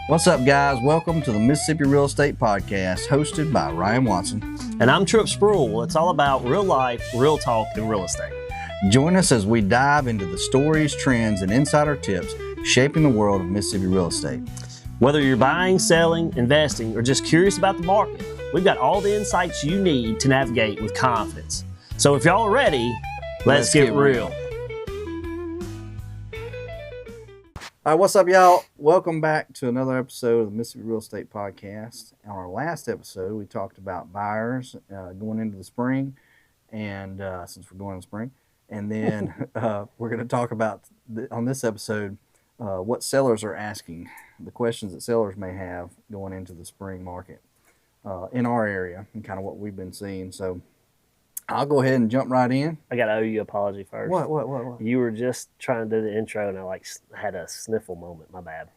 What's up, guys? Welcome to the Mississippi Real Estate Podcast, hosted by Ryan Watson. And I'm Tripp. It's all about real life, real talk, and real estate. Join us as we dive into the stories, trends, and insider tips shaping the world of Mississippi real estate. Whether you're buying, selling, investing, or just curious about the market, we've got all the insights you need to navigate with confidence. So if y'all are ready, let's get real. All right, what's up, y'all? Welcome back to another episode of the Mississippi Real Estate Podcast. On our last episode, we talked about buyers going into the spring, and since we're going in the spring, and then we're going to talk about, on this episode, what sellers are asking, the questions that sellers may have going into the spring market in our area, and kind of what we've been seeing. So I'll go ahead and jump right in. I got to owe you an apology first. What? You were just trying to do the intro, and I had a sniffle moment. My bad.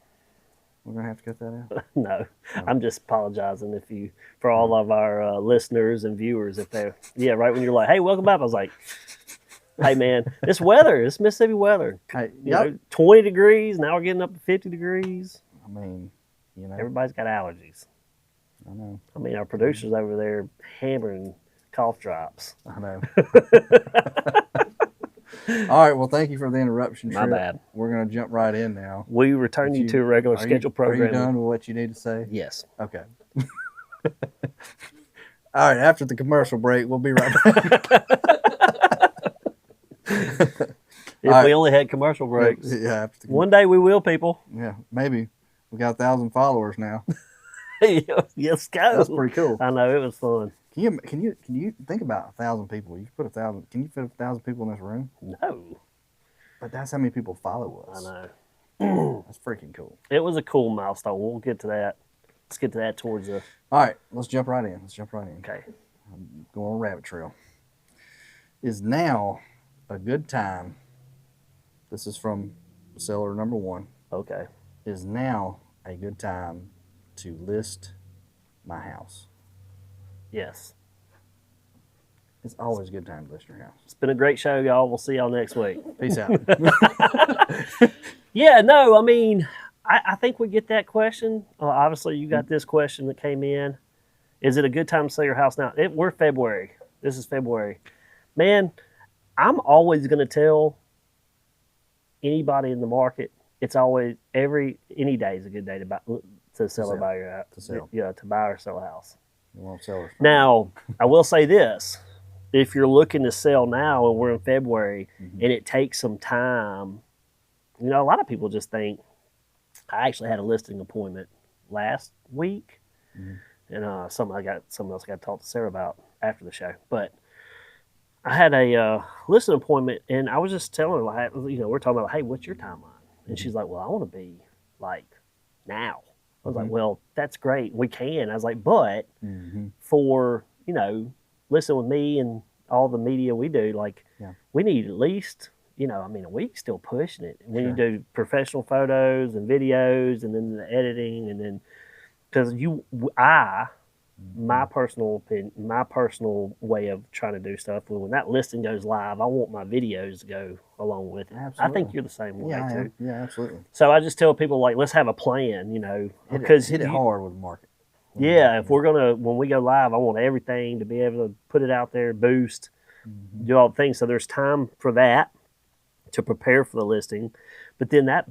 We're going to have to cut that out? No, I'm just apologizing for all of our listeners and viewers. If they're, right when you're like, hey, welcome back, I was like, hey, man, it's Mississippi weather. Hey, you know, 20 degrees, now we're getting up to 50 degrees. I mean, everybody's got allergies. I know. I mean, our producers over there hammering cough drops. I know. All right, well, thank you for the interruption, Tripp. My bad. We're going to jump right in now. We return you to a regular schedule program. Are you done with what you need to say? Yes. Okay. All right, after the commercial break, we'll be right back. We only had commercial breaks. Yeah. One day we will, people. Yeah, maybe. We got 1,000 followers now. Yes, go. That's pretty cool. I know, it was fun. Can you think about 1,000 people? You put 1,000. Can you fit 1,000 people in this room? No. But that's how many people follow us. I know. That's freaking cool. It was a cool milestone. We'll get to that. Let's get to that towards the. All right, let's jump right in. Okay. I'm going on a rabbit trail. Is now a good time? This is from seller number one. Okay. Is now a good time to list my house? Yes. It's always a good time to list your house. It's been a great show, y'all. We'll see y'all next week. Peace out. Yeah, no, I mean, I think we get that question. Obviously, you got this question that came in. Is it a good time to sell your house now? We're February. This is February. Man, I'm always going to tell anybody in the market, it's always, any day is a good day to sell or buy your house. To sell. Yeah, to buy or sell a house. You won't sell it. Now, I will say this. If you're looking to sell now and we're in February and it takes some time, a lot of people just think, I actually had a listing appointment last week and something else I got to talk to Sarah about after the show. But I had a listing appointment and I was just telling her, we're talking about, hey, what's your timeline? And she's like, well, I want to be like now. I was like, well, that's great. We can. I was like, but for, listen with me and all the media we do, we need at least, a week still pushing it. When you do professional photos and videos and then the editing and then, because my personal opinion, my personal way of trying to do stuff, when that listing goes live, I want my videos to go along with it. Absolutely. I think you're the same way too. Yeah, absolutely. So I just tell people let's have a plan, because hit it hard with the market. Yeah, if we're when we go live, I want everything to be able to put it out there, boost, do all the things. So there's time for that to prepare for the listing, but then that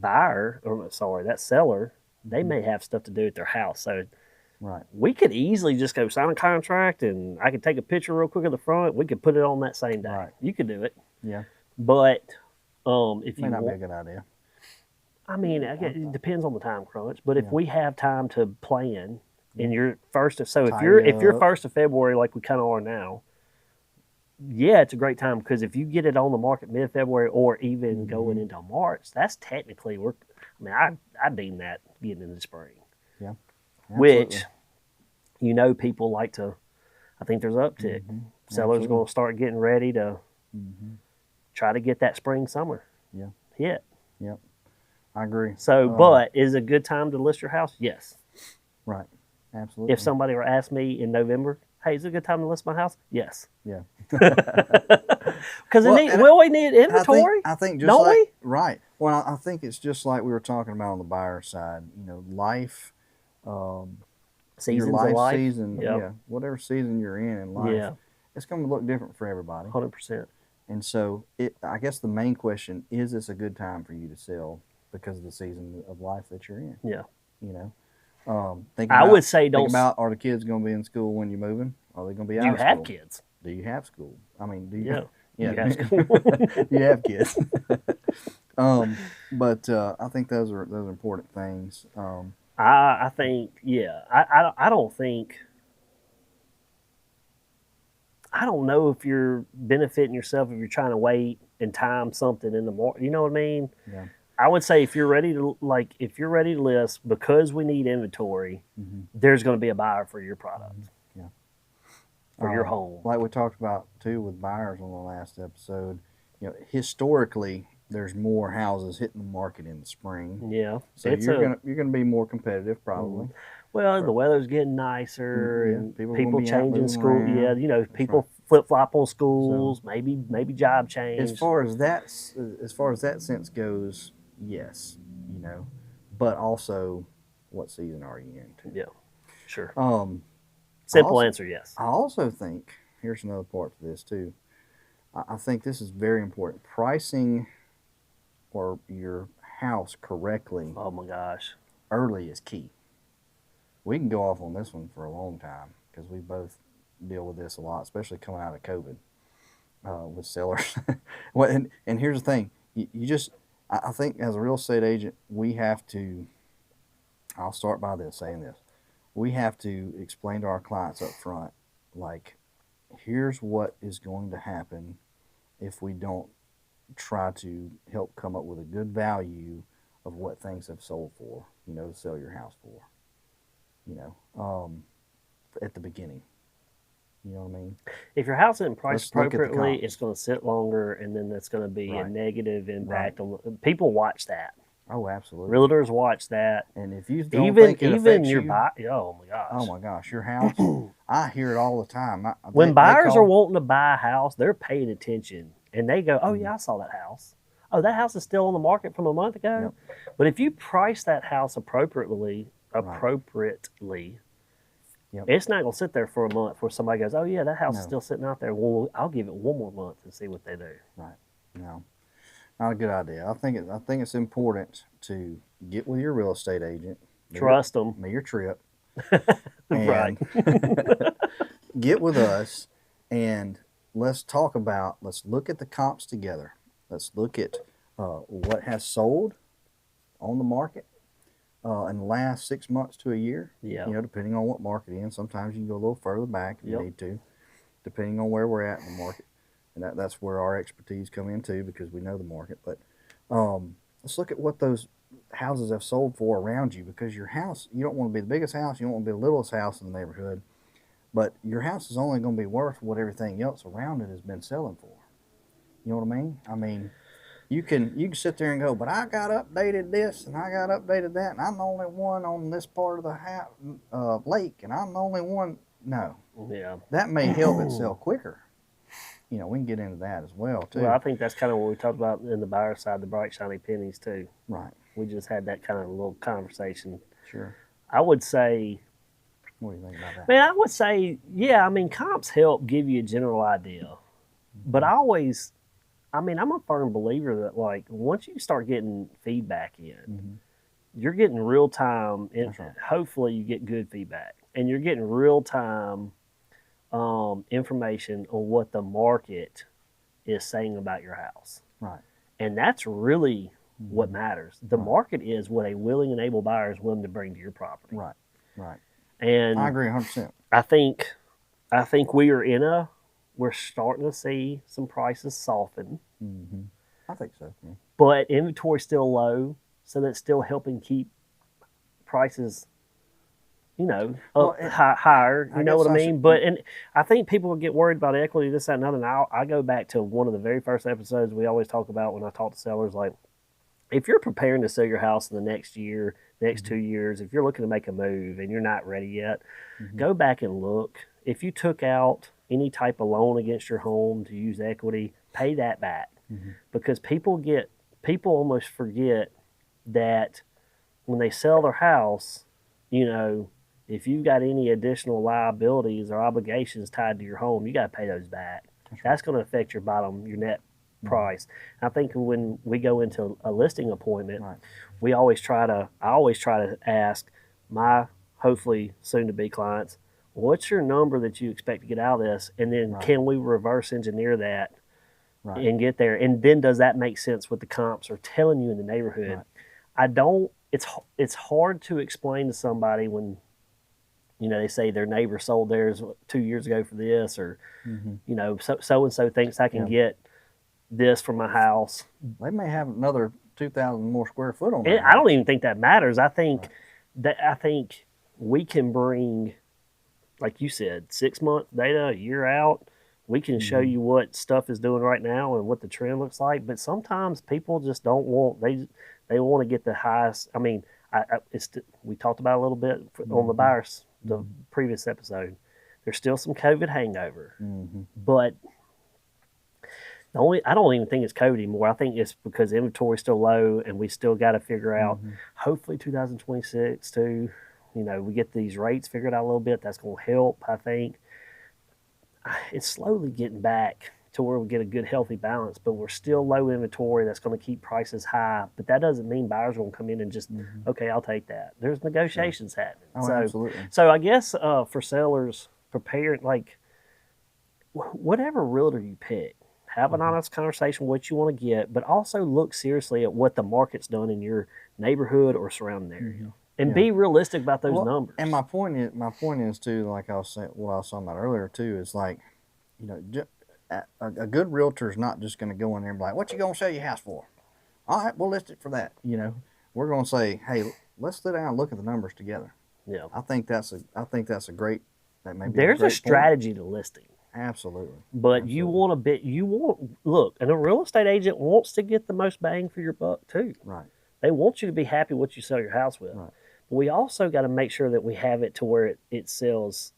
seller, they may have stuff to do at their house. So right, we could easily just go sign a contract, and I could take a picture real quick of the front. We could put it on that same day. Right. You could do it. Yeah, but if you may not be a good idea. I mean, it depends on the time crunch. But if we have time to plan, and you're first, so if you're 1st of February like we kind of are now, yeah, it's a great time because if you get it on the market mid-February or even going into March, that's technically I deem that getting into spring. Yeah. Which, people like to, I think there's an uptick. Sellers are going to start getting ready to try to get that spring, summer hit. Yep. I agree. So, but is it a good time to list your house? Yes. Right. Absolutely. If somebody were asked me in November, Hey, is it a good time to list my house? Yes. Yeah. Because Well, we always need inventory. I think just don't like we? right. Well, I think it's just like we were talking about on the buyer side. You know, life, um, your Seasons of life life. season, Yep. yeah, whatever season you're in life, Yeah. it's going to look different for everybody. 100%. And so, I guess the main question is: this a good time for you to sell because of the season of life that you're in? Yeah. You know, I would say think don't. about: are the kids going to be in school when you're moving? Are they going to be Do out you of have school? kids? Do you have school? I mean, do you? Yeah. Yeah. You have school. You have kids. But I think those are important things. I think, yeah. I don't think. I don't know if you're benefiting yourself if you're trying to wait and time something in the morning. You know what I mean? Yeah. I would say if you're ready to list because we need inventory, Mm-hmm. there's going to be a buyer for your product. Yeah. For your home. Like we talked about too with buyers on the last episode, you know, historically there's more houses hitting the market in the spring. Yeah. So you're gonna be more competitive probably. Well, the weather's getting nicer Yeah, and people people gonna be out changing moving school. around. Yeah, you know, That's people right. flip flop on schools, maybe job change. As far as that sense goes, yes, you know, but also, what season are you in? Too? Yeah, sure. Simple answer, yes. I also think here's another part to this too. I think this is very important. Pricing or your house correctly Oh my gosh. early is key. We can go off on this one for a long time because we both deal with this a lot, especially coming out of COVID with sellers. Well, and here's the thing: you just, I think, as a real estate agent, we have to. I'll start by saying this: we have to explain to our clients up front, like, here's what is going to happen if we don't try to help come up with a good value of what things have sold for, you know, to sell your house for, you know, at the beginning. You know what I mean? If your house isn't priced Let's look at the appropriately, comps. it's going to sit longer, and then that's going to be a Right. negative impact on people. Watch that. Oh, absolutely. Realtors watch that. And if you don't think it affects your you, oh my gosh. oh my gosh, your house, I hear it all the time. When They buyers call, are wanting to buy a house, they're paying attention, and they go, "Oh Mm-hmm. yeah, I saw that house. Oh, that house is still on the market from a month ago." Yep. But if you price that house appropriately, Yep. it's not going to sit there for a month before somebody goes, "Oh yeah, that house is No. still sitting out there." Well, I'll give it one more month and see what they do. Right. No, not a good idea. I think it's important to get with your real estate agent. Trust them. Me or Tripp. Right. And get with us and let's look at the comps together. Let's look at what has sold on the market in the last 6 months to a year. Yeah. You know, depending on what market you're in. Sometimes you can go a little further back if you need to, depending on where we're at in the market. And that's where our expertise come in too, because we know the market. But let's look at what those houses have sold for around you, because your house, you don't want to be the biggest house, you don't want to be the littlest house in the neighborhood, but your house is only going to be worth what everything else around it has been selling for. You know what I mean? I mean, you can sit there and go, but I got updated this and I got updated that, and I'm the only one on this part of the lake, and I'm the only one. No, Yeah. that may help it sell quicker. You know, we can get into that as well too. Well, I think that's kind of what we talked about in the buyer side, the bright shiny pennies too. Right. We just had that kind of little conversation. Sure. I would say, What do you think about that? man, I would say, yeah, I mean, comps help give you a general idea. But I'm a firm believer that, like, once you start getting feedback in, you're getting real time, and That's right. hopefully you get good feedback, and you're getting real time information on what the market is saying about your house. Right. And that's really what matters. The market is what a willing and able buyer is willing to bring to your property. Right. Right. And I agree 100%. I think we're starting to see some prices soften, I think so. Yeah. but inventory's still low, so that's still helping keep prices, higher. You know what I mean? And I think people will get worried about equity, this, that, and other. And I go back to one of the very first episodes we always talk about when I talk to sellers, like, if you're preparing to sell your house in the next year, next 2 years, if you're looking to make a move and you're not ready yet, go back and look if you took out any type of loan against your home to use equity, pay that back. Because people almost forget that when they sell their house, you know, if you've got any additional liabilities or obligations tied to your home, you got to pay those back. That's going to affect your net price. I think when we go into a listing appointment, I always try to ask my hopefully soon to be clients, what's your number that you expect to get out of this? And then can we reverse engineer that and get there? And then does that make sense with the comps or telling you in the neighborhood? I don't, it's hard to explain to somebody when, you know, they say their neighbor sold theirs 2 years ago for this, or, you know, so and so thinks I can get this for my house. They may have another 2,000 more square foot on there. I don't even think that matters. I think we can bring, like you said, 6 month data, a year out. We can show you what stuff is doing right now and what the trend looks like. But sometimes people just don't want, they want to get the highest. I mean, we talked about it a little bit on the buyers, the previous episode. There's still some COVID hangover, but I don't even think it's COVID anymore. I think it's because inventory's still low, and we still got to figure out. Hopefully, 2026 too. You know, we get these rates figured out a little bit. That's going to help. I think it's slowly getting back to where we get a good, healthy balance, but we're still low inventory. That's going to keep prices high, but that doesn't mean buyers are going to come in and just, okay, I'll take that. There's negotiations happening. Oh, absolutely. So I guess for sellers, prepare, like, whatever realtor you pick, have an honest conversation what you want to get, but also look seriously at what the market's done in your neighborhood or surrounding area. And be realistic about those numbers. And my point is too, like I was saying, what I was talking about earlier too, is like, you know, a good realtor is not just going to go in there and be like, "What you going to sell your house for?" All right, we'll list it for that. You know, we're going to say, "Hey, let's sit down and look at the numbers together." Yeah, I think that's a great. That may be there's a great strategy to listing. Absolutely. But you want look, and a real estate agent wants to get the most bang for your buck too. Right. They want you to be happy what you sell your house with. Right. But we also got to make sure that we have it to where it sells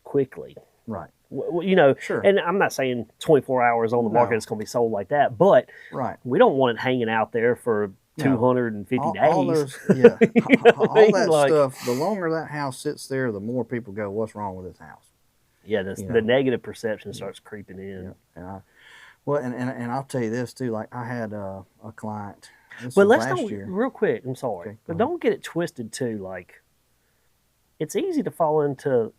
quickly. Right. You know, sure. And I'm not saying 24 hours on the market it's going to be sold like that, but we don't want it hanging out there for 250 days. All that stuff, the longer that house sits there, the more people go, "What's wrong with this house?" Yeah, the negative perception starts creeping in. Yeah. And I'll tell you this too. Like I had a client. But let's don't real quick. I'm sorry, okay, but don't get it twisted too. Like it's easy to fall into.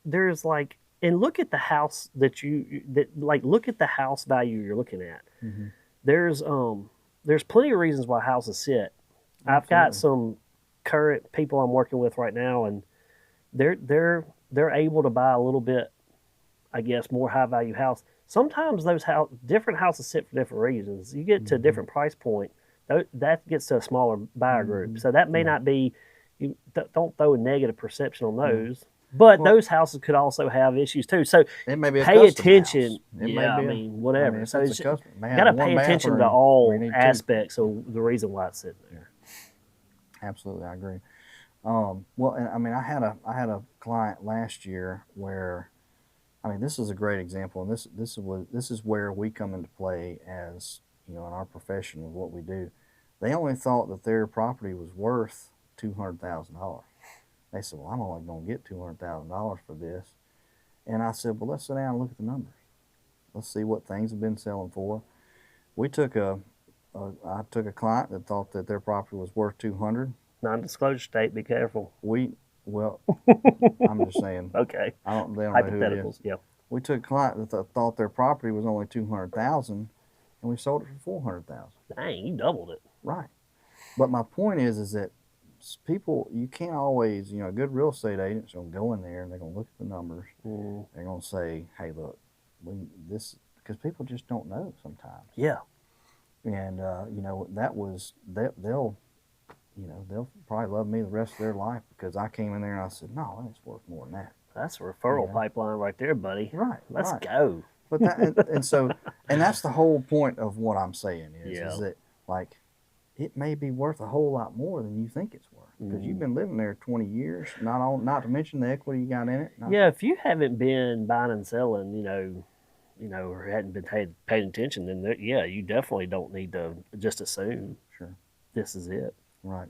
There's like, and look at the house look at the house value you're looking at. There's plenty of reasons why houses sit. Absolutely. I've got some current people I'm working with right now, and they're able to buy a little bit, I guess, more high value house. Sometimes those different houses sit for different reasons. You get to a different price point, that gets to a smaller buyer group. So that may not be. You don't throw a negative perception on those. But those houses could also have issues too. So it may be pay attention. Whatever. I mean, so you got to pay attention to all aspects of the reason why it's sitting there. Absolutely, I agree. Well, and I mean, I had a client last year where, I mean, this is a great example, and this is where we come into play as, you know, in our profession of what we do. They only thought that their property was worth $200,000. They said, "Well, I'm only going to get $200,000 for this." And I said, "Well, let's sit down and look at the numbers. Let's see what things have been selling for." I took a client that thought that their property was worth $200,000. Non-disclosure state. Be careful. I'm just saying. Okay. They don't know who it is. Yeah. We took a client that thought their property was only $200,000, and we sold it for $400,000. Dang, you doubled it. Right. But my point is that people, you can't always, you know, good real estate agents are going to go in there and they're going to look at the numbers. They're going to say, "Hey, look, because people just don't know sometimes." Yeah. And you know, they'll probably love me the rest of their life because I came in there and I said, "No, it's worth more than that." That's a referral pipeline right there, buddy. Right. Let's go. But and that's the whole point of what I'm saying is that, like, it may be worth a whole lot more than you think it's worth because you've been living there 20 years. Not to mention the equity you got in it. Yeah, if you haven't been buying and selling, or hadn't been paying attention, then yeah, you definitely don't need to just assume Sure. this is it. Right.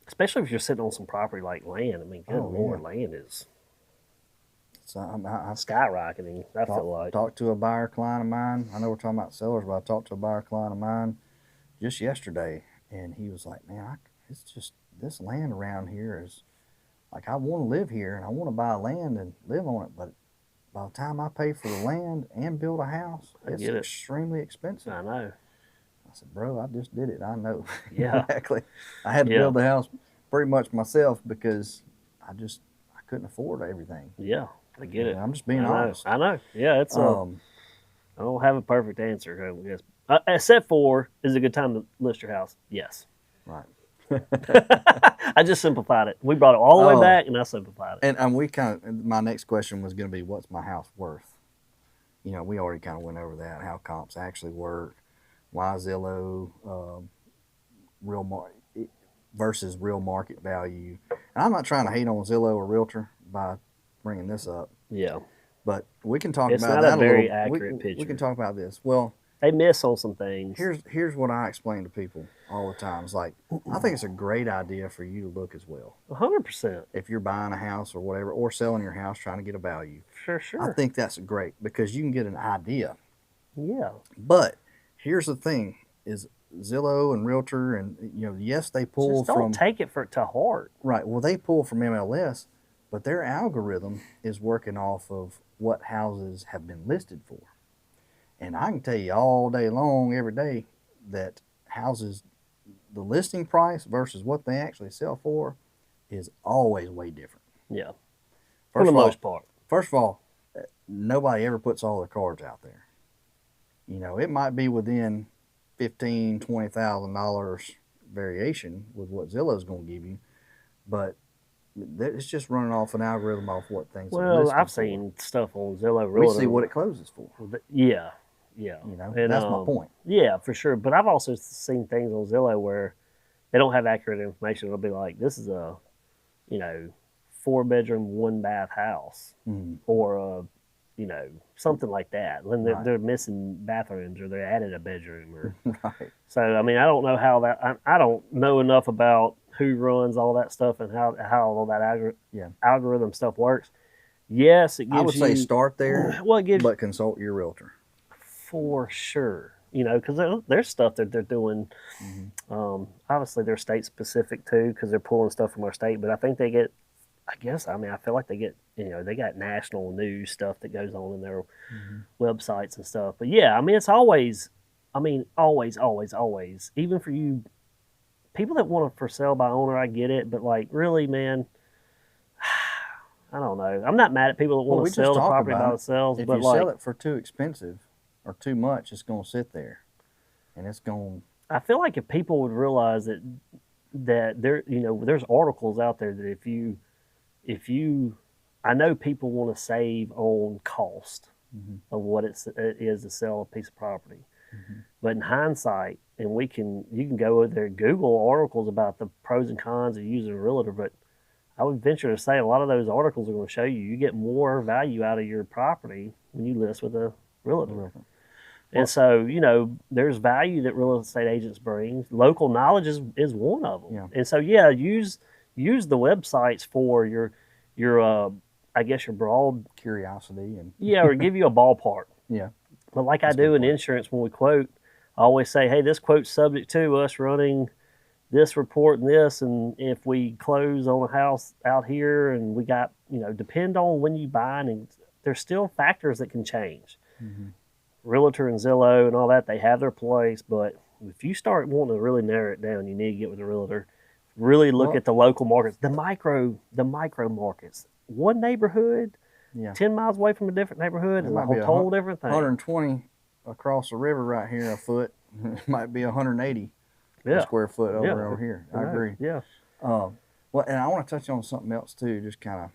Especially if you're sitting on some property like land. I mean, good Lord, yeah. land is So I skyrocketing. I feel like. Talked to a buyer client of mine. I know we're talking about sellers, but I talked to a buyer client of mine just yesterday, and he was like, "Man, it's just this land around here is like I want to live here and I want to buy land and live on it, but by the time I pay for the land and build a house, it's extremely expensive." I know. I said, "Bro, I just did it. I know." Yeah. Exactly. I had to build the house pretty much myself because I couldn't afford everything. Yeah, I get it. I'm just being honest. I know. Yeah, it's I don't have a perfect answer, I guess. Except for, is it a good time to list your house? Yes. Right. I just simplified it. We brought it all the way back, and I simplified it. And we my next question was going to be, what's my house worth? We already kind of went over that, how comps actually work, why Zillow, versus real market value. And I'm not trying to hate on Zillow or Realtor by bringing this up. Yeah. But we can talk it's about not that a very accurate picture. We can talk about this. Well, they miss on some things. Here's what I explain to people all the time. It's like, I think it's a great idea for you to look as well. 100%. If you're buying a house or whatever, or selling your house, trying to get a value. Sure. I think that's great because you can get an idea. Yeah. But here's the thing: is Zillow and Realtor, and yes, they pull just don't take it to heart. Right. Well, they pull from MLS, but their algorithm is working off of what houses have been listed for. And I can tell you all day long, every day, that houses, the listing price versus what they actually sell for is always way different. Yeah. For the most part. First of all, nobody ever puts all their cards out there. It might be within $15,000, $20,000 variation with what Zillow's going to give you, but it's just running off an algorithm off what things. Well, I've seen stuff on Zillow. We see what it closes for. Yeah. And that's my point. Yeah, for sure. But I've also seen things on Zillow where they don't have accurate information. It'll be like, this is a, 4-bedroom, 1-bath house, or something like that. And they're missing bathrooms, or they added a bedroom, or right. So I mean, I don't know how that. I don't know enough about who runs all that stuff and how all that algorithm stuff works. Yes, it gives you. I would say start there. Well, it gives, but consult your realtor. For sure. Because there's stuff that they're doing. Obviously, they're state specific too, because they're pulling stuff from our state. But I think they get. I feel like they get. They got national news stuff that goes on in their websites and stuff. But yeah, it's always. Always. Even for you, people that want to for sale by owner, I get it. But like, really, man, I don't know. I'm not mad at people that want to sell the property by themselves. If you sell it for too expensive or too much, it's going to sit there, and it's going. I feel like if people would realize that there, there's articles out there that if you, I know people want to save on cost of what it is to sell a piece of property, but in hindsight, and you can go over there and Google articles about the pros and cons of using a realtor, but I would venture to say a lot of those articles are going to show you get more value out of your property when you list with a realtor. And so, there's value that real estate agents bring. Local knowledge is one of them. Yeah. And so, use the websites for your I guess your broad curiosity and or give you a ballpark. Yeah. But like I do in insurance, when we quote, I always say, hey, this quote's subject to us running this report and this, and if we close on a house out here, and we got depend on when you buy, and there's still factors that can change. Realtor and Zillow and all that, they have their place, but if you start wanting to really narrow it down, you need to get with a realtor. Really look at the local markets, the micro markets. One neighborhood, 10 miles away from a different neighborhood, is a whole different thing. 120 across the river right here a foot. It might be 180 a square foot over here. I agree. Yeah. Well, and I want to touch on something else too, just kind of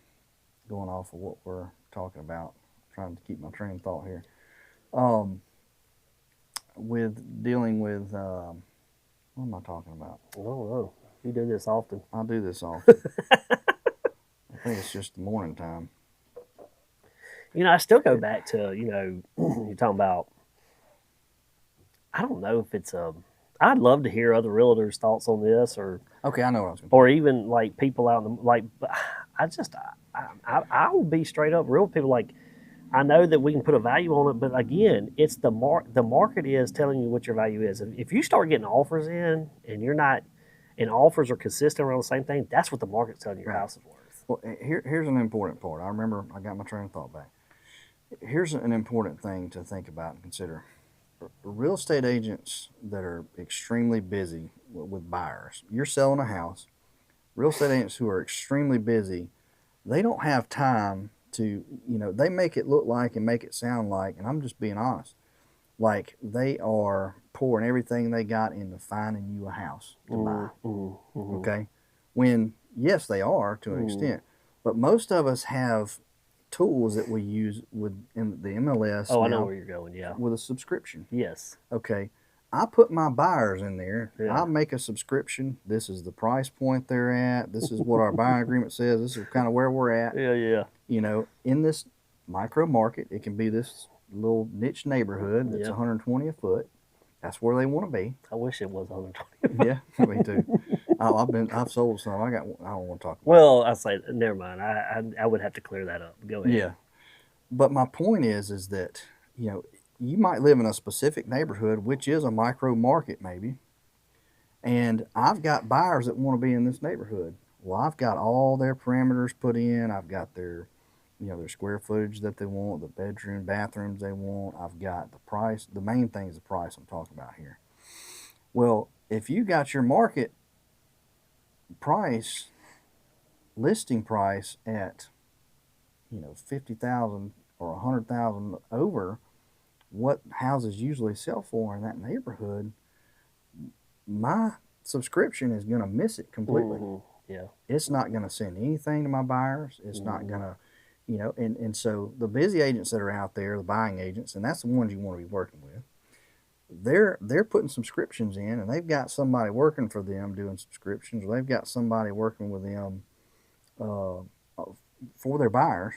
going off of what we're talking about, trying to keep my train of thought here. With dealing with What am I talking about? I don't know. You do this often. I do this often. I think it's just the morning time. I still go back to, you're talking about, I don't know if it's I'd love to hear other realtors' thoughts on this, Okay, I know what I was going or even like people out in the, like, I just, I will be straight up real with people. Like, I know that we can put a value on it, but again, it's the market is telling you what your value is. If you start getting offers in and you're not, and offers are consistent around the same thing, that's what the market's telling you your house is worth. Well, here's an important part. I remember I got my train of thought back. Here's an important thing to think about and consider. Real estate agents that are extremely busy with buyers. You're selling a house. Real estate agents who are extremely busy, they don't have time to, they make it look like and make it sound like, and I'm just being honest, like they are pouring everything they got into finding you a house to buy. Okay? When, yes, they are to an extent, but most of us have tools that we use in the MLS. Oh, I know where you're going. Yeah, with a subscription. Yes. Okay, I put my buyers in there. Yeah. I make a subscription. This is the price point they're at. This is what our buying agreement says. This is kind of where we're at. Yeah. In this micro market, it can be this little niche neighborhood that's 120 a foot. That's where they want to be. I wish it was 120. Yeah, me too. I've sold some. I don't want to talk about Well, I say, never mind. I would have to clear that up. Go ahead. Yeah. But my point is that, you might live in a specific neighborhood, which is a micro market maybe, and I've got buyers that want to be in this neighborhood. Well, I've got all their parameters put in. I've got their, their square footage that they want, the bedroom, bathrooms they want. I've got the price. The main thing is the price I'm talking about here. Well, if you got your market price, listing price at, 50,000 or 100,000 over what houses usually sell for in that neighborhood, my subscription is going to miss it completely. Yeah. It's not going to send anything to my buyers. It's not going to, and so the busy agents that are out there, the buying agents, and that's the ones you want to be working with, they're putting subscriptions in, and they've got somebody working for them doing subscriptions, or they've got somebody working with them for their buyers.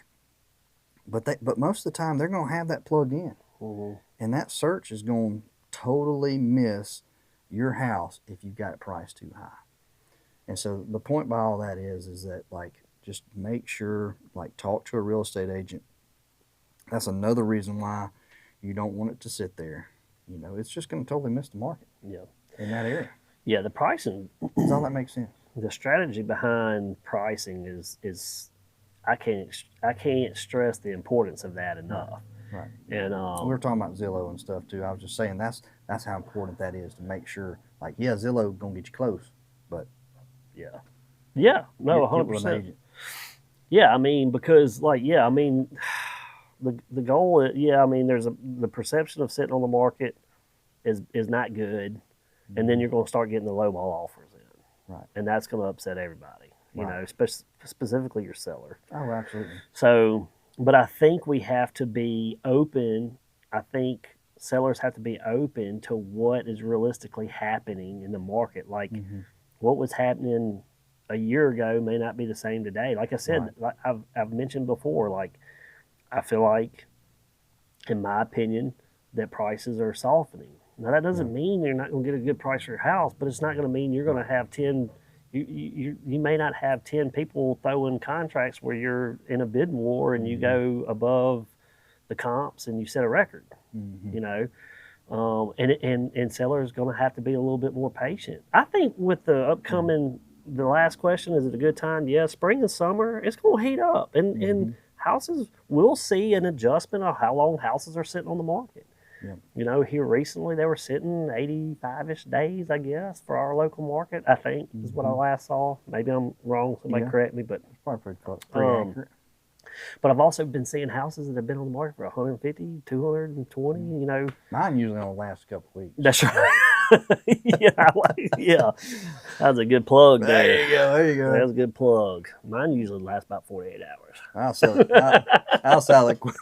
But most of the time they're going to have that plugged in, and that search is going to totally miss your house if you've got it priced too high. And so the point by all that is that, like, just make sure, like, talk to a real estate agent. That's another reason why you don't want it to sit there. It's just going to totally miss the market. Yeah. In that area. Yeah, the pricing. Does all that make sense? The strategy behind pricing is I can't stress the importance of that enough. Right. And we were talking about Zillow and stuff too. I was just saying that's how important that is to make sure. Like, yeah, Zillow gonna get you close, but yeah, no, 100%. Yeah, I mean, because the goal is, there's the perception of sitting on the market is not good, and then you're going to start getting the lowball offers in, right? And that's going to upset everybody, specifically your seller. Oh, absolutely. So, but I think we have to be open. I think sellers have to be open to what is realistically happening in the market. Like, what was happening a year ago may not be the same today. Like I said, like I've mentioned before, like, I feel like, in my opinion, that prices are softening. Now, that doesn't mean you're not going to get a good price for your house, but it's not going to mean you're going to have 10. You may not have 10 people throwing contracts where you're in a bid war and you go above the comps and you set a record. And sellers going to have to be a little bit more patient. I think with the upcoming, the last question, is it a good time? Yeah, spring and summer, it's going to heat up, and houses, we'll see an adjustment of how long houses are sitting on the market. Here recently they were sitting 85-ish days, I guess, for our local market, I think, is what I last saw. Maybe I'm wrong, somebody correct me, but it's probably pretty close, pretty accurate. But I've also been seeing houses that have been on the market for 150, 220, Mine usually only lasts a couple of weeks. That's right. Yeah. That was a good plug there. There you go. That was a good plug. Mine usually lasts about 48 hours. I'll sell it quick.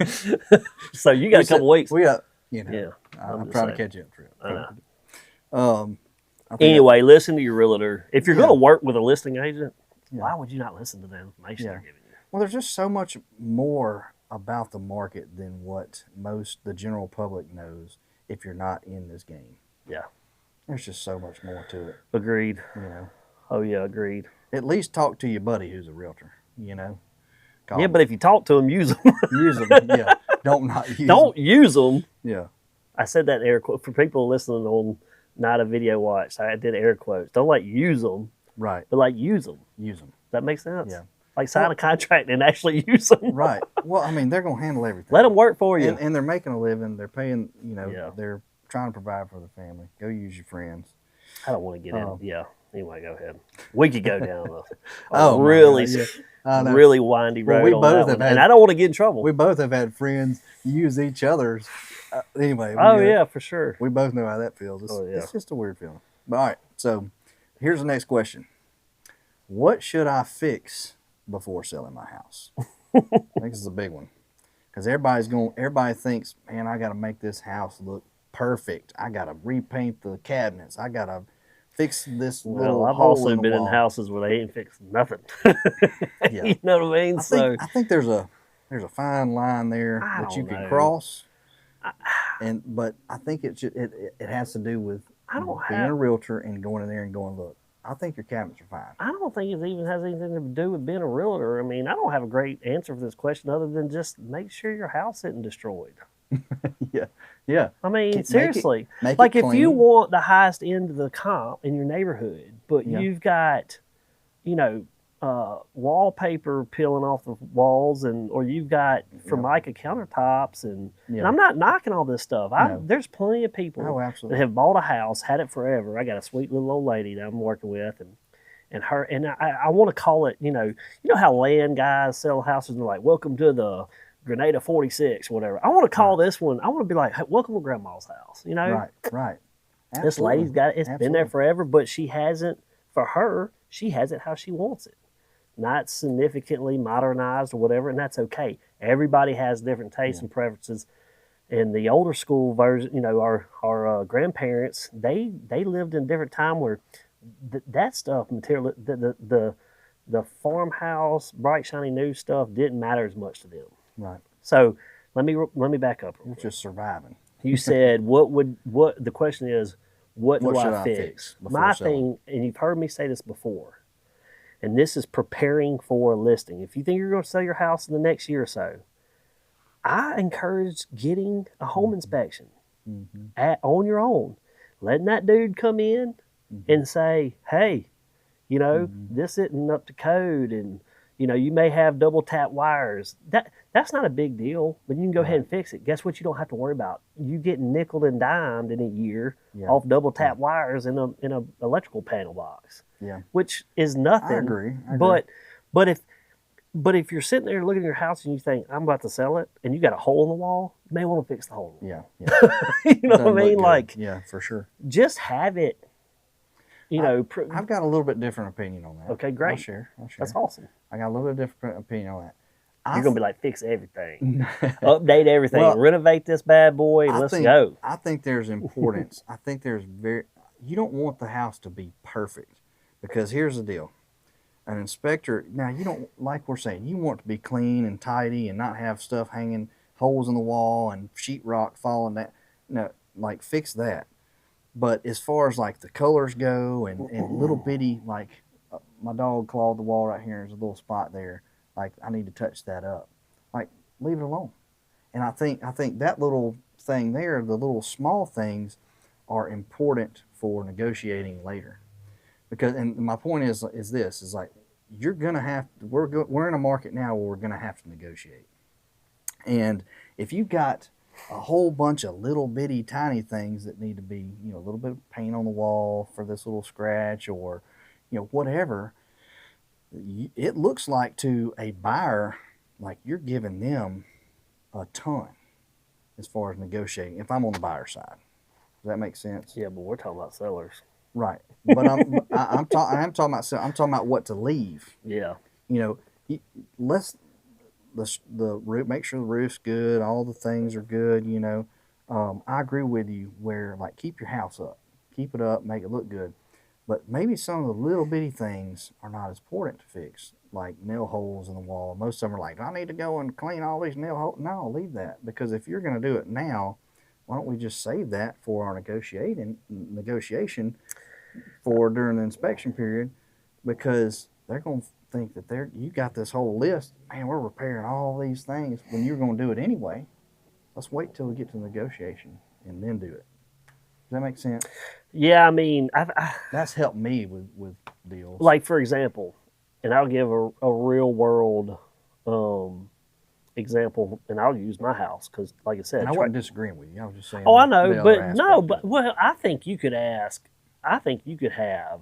So you got a couple weeks. We got, Yeah. I'm trying to catch you up, Tripp. I know. I think Anyway, listen to your realtor. If you're Yeah. going to work with a listing agent, Yeah. why would you not listen to the information Yeah. they're giving you? well, there's just so much more about the market than what the general public knows if you're not in this game. Yeah. There's just so much more to it, Agreed. you know. Oh, yeah, agreed. At least talk to your buddy who's a realtor, you know. Call Yeah, him. but if you talk to them, use them. Use them, yeah. Don't not use Don't them. use them. Yeah, I said that in air quote for people listening on not a video watch. I did air quotes. Don't like use them, right. but like use them. Use them. Does that make sense? Yeah. Like sign a contract and actually use them. Right. Well, I mean, they're going to handle everything. Let them work for you. And they're making a living. They're paying, Yeah. they're trying to provide for the family. Go use your friends. I don't want to get Oh. in. Yeah. Anyway, go ahead. We could go down a Oh, my really, God, yeah. I know. really windy road we on both that have one. had- And I don't want to get in trouble. We both have had friends use each other's. Anyway. Oh, yeah, for sure. We both know how that feels. Oh, yeah. It's just a weird feeling. But all right. So here's the next question. What should I fix before selling my house? I think this is a big one. Because everybody thinks, man, I got to make this house look perfect. I got to repaint the cabinets. I got to fix this little Well, I've hole also in the been in wall. houses where they ain't fixed nothing. Yeah. You know what I mean? I think there's a fine line there I that you don't can know. cross. But I think it has to do with I don't being have. a realtor and going in there and going, look, I think your cabinets are fine. I don't think it even has anything to do with being a realtor. I mean, I don't have a great answer for this question other than just make sure your house isn't destroyed. Yeah. I mean, Make it- seriously. Make Like it if clean. you want the highest end of the comp in your neighborhood, but Yeah. you've got, wallpaper peeling off the walls, or you've got Formica countertops, and I'm not knocking all this stuff. No. There's plenty of people Oh, that absolutely. have bought a house, had it forever. I got a sweet little old lady that I'm working with, and her, and I want to call it, you know how land guys sell houses and they're like, welcome to the Grenada 46, whatever. I want to call this one, I want to be like, hey, welcome to grandma's house, Right. This Absolutely. lady's got it. It's been there Absolutely. forever, but she hasn't, for her, she has it how she wants it. Not significantly modernized or whatever, and that's okay. Everybody has different tastes and preferences. And the older school version, our grandparents, they lived in a different time where that stuff, material, the farmhouse, bright, shiny new stuff didn't matter as much to them. Right. So let me back up. You're just surviving. You said what the question is, what do should I I fix? fix before My selling? thing, and you've heard me say this before, and this is preparing for a listing. If you think you're going to sell your house in the next year or so, I encourage getting a home inspection on your own, letting that dude come in and say, hey, this isn't up to code, and you may have double tap wires. That's not a big deal, but you can go ahead and fix it. Guess what? You don't have to worry about you getting nickeled and dimed in a year off double tap wires in a electrical panel box. Yeah. Which is nothing. I agree. But if you're sitting there looking at your house and you think I'm about to sell it, and you got a hole in the wall, you may want to fix the hole. Yeah. You know Doesn't what I look mean? good. Like, yeah, for sure. just have it. I've got a little bit different opinion on that. Okay, great. I'll share. That's awesome. I got a little bit different opinion on that. You're gonna be like, fix everything, update everything, Well, renovate this bad boy. Let's go. I think there's importance. I think there's you don't want the house to be perfect, because here's the deal. An inspector, now you don't, like we're saying, you want it to be clean and tidy and not have stuff hanging, holes in the wall and sheetrock falling down. No, like fix that. But as far as like the colors go and little bitty, like my dog clawed the wall right here, there's a little spot there. Like I need to touch that up. Like leave it alone. And I think that little thing there, the little small things, are important for negotiating later. Because, and my point is like you're gonna have to, we're in a market now where we're gonna have to negotiate. And if you've got a whole bunch of little bitty tiny things that need to be, a little bit of paint on the wall for this little scratch, or whatever, it looks like to a buyer like you're giving them a ton as far as negotiating. If I'm on the buyer side, does that make sense? Yeah, but we're talking about sellers. Right, but I'm talking about what to leave. Yeah. Let's the roof, make sure the roof's good, all the things are good. I agree with you. Where like keep your house up, keep it up, make it look good. But maybe some of the little bitty things are not as important to fix, like nail holes in the wall. Most of them are like, I need to go and clean all these nail holes. No, leave that, because if you're going to do it now, why don't we just save that for our negotiation for during the inspection period? Because they're going to think that you got this whole list. Man, we're repairing all these things when you're going to do it anyway. Let's wait till we get to the negotiation and then do it. Does that make sense? Yeah, I mean, That's helped me with deals. like for example, and I'll give a real world example, and I'll use my house because, like I said, and I wasn't disagreeing with you. I was just saying. Oh, I know, but no, but well, I think you could ask. I think you could have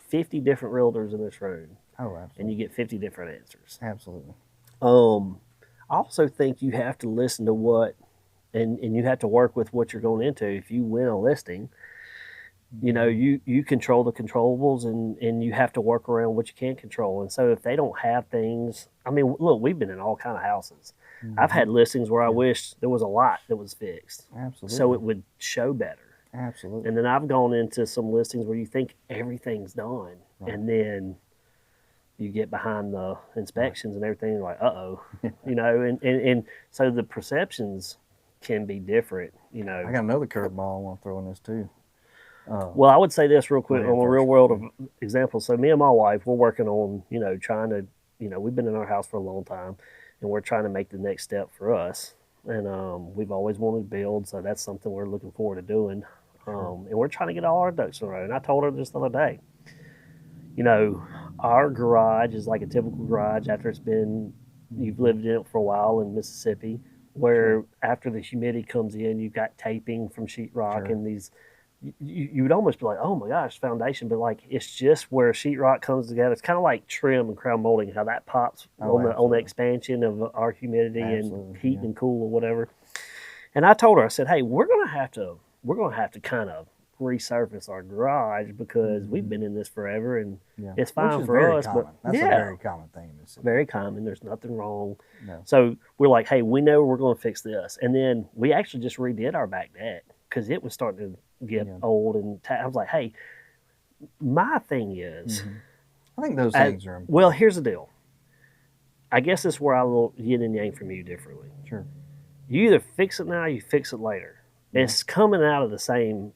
50 different realtors in this room, Oh, absolutely. and you get 50 different answers. Absolutely. I also think you have to listen to what, and you have to work with what you're going into. If you win a listing, you know, you control the controllables, and you have to work around what you can't control. And so if they don't have things, I mean, look, we've been in all kind of houses. Mm-hmm. I've had listings where I wish there was a lot that was fixed. Absolutely. So it would show better. Absolutely. And then I've gone into some listings where you think everything's done, right. And then you get behind the inspections, right. And everything, you're like, uh-oh. You know, and so the perceptions can be different, you know. I got another curveball I want to throw in this too. Well, I would say this real quick on a real world example. So me and my wife, we're working on, you know, trying to, you know, we've been in our house for a long time, and we're trying to make the next step for us. And we've always wanted to build, so that's something we're looking forward to doing. And we're trying to get all our ducks in a row. And I told her this the other day, you know, our garage is like a typical garage after it's been, you've lived in it for a while in Mississippi, where after the humidity comes in, you've got taping from sheetrock and these, you would almost be like, oh my gosh, foundation, but like it's just where sheetrock comes together. It's kind of like trim and crown molding, how that pops on the expansion of our humidity and heat and cool or whatever. And I told her, I said, hey, we're gonna have to kind of resurface our garage because we've been in this forever, and it's fine for us. Common. But that's a very common thing in this city. Very common. There's nothing wrong. No. So we're like, hey, we know we're going to fix this, and then we actually just redid our back deck because it was starting to get old, and I was like, hey, my thing is, I think those things are important. Well, here's the deal. I guess it's where I will yin and yang from you differently. Sure. You either fix it now, or you fix it later. Yeah. It's coming out of the same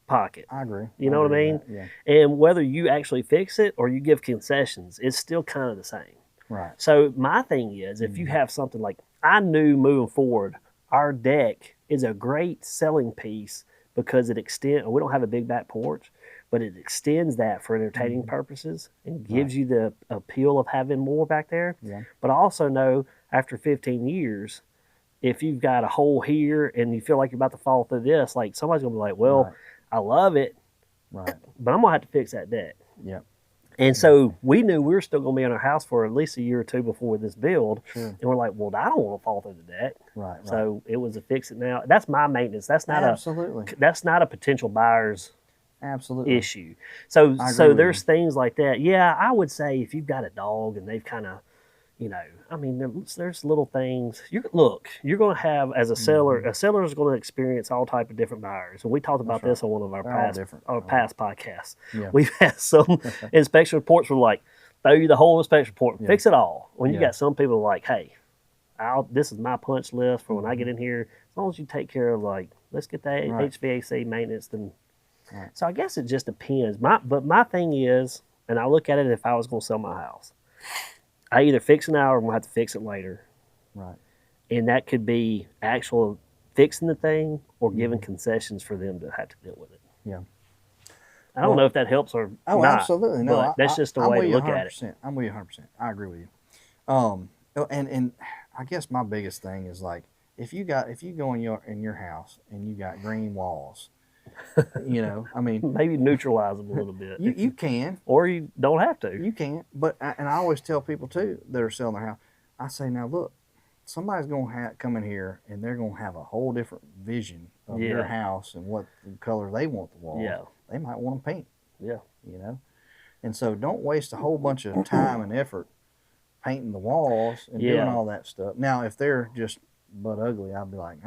pocket. I agree. You know what I mean? Yeah. And whether you actually fix it or you give concessions, it's still kind of the same. Right. So my thing is, if you have something like, I knew moving forward, our deck is a great selling piece because it extends. We don't have a big back porch, but it extends that for entertaining purposes and gives you the appeal of having more back there. Yeah. But I also know after 15 years, if you've got a hole here and you feel like you're about to fall through this, like somebody's gonna be like, well, I love it, but I'm gonna have to fix that deck. Yeah. And so we knew we were still gonna be in our house for at least a year or two before this build. Sure. And we're like, well, I don't want to fall through the deck. Right. So it was a fix it now. That's my maintenance. That's not that's not a potential buyer's issue. So there's things like that. Yeah, I would say if you've got a dog and they've kind of, you know, I mean, there's little things. You're going to have, as a seller, a seller is going to experience all type of different buyers. And we talked about this on one of our past podcasts. Yeah. We've had some inspection reports were like, throw you the whole inspection report, fix it all. When you got some people like, hey, this is my punch list for when I get in here. As long as you take care of, like, let's get the HVAC maintenance. Then, so I guess it just depends. But my thing is, and I look at it if I was going to sell my house, I either fix it now or I'm going to have to fix it later. Right. And that could be actual fixing the thing or giving concessions for them to have to deal with it. Yeah. I don't know if that helps or not. Absolutely. No, that's just the way to look at it. I'm with you 100%. I agree with you. And I guess my biggest thing is, like, if you go in your house and you got green walls, you know, I mean, maybe neutralize them a little bit. You can, or you don't have to. You can, but and I always tell people too that are selling their house, I say, now look, somebody's gonna come in here and they're gonna have a whole different vision of your house and what color they want the walls. Yeah, they might want to paint. Yeah, you know, and so don't waste a whole bunch of time and effort painting the walls and doing all that stuff. Now, if they're just butt ugly, I'd be like,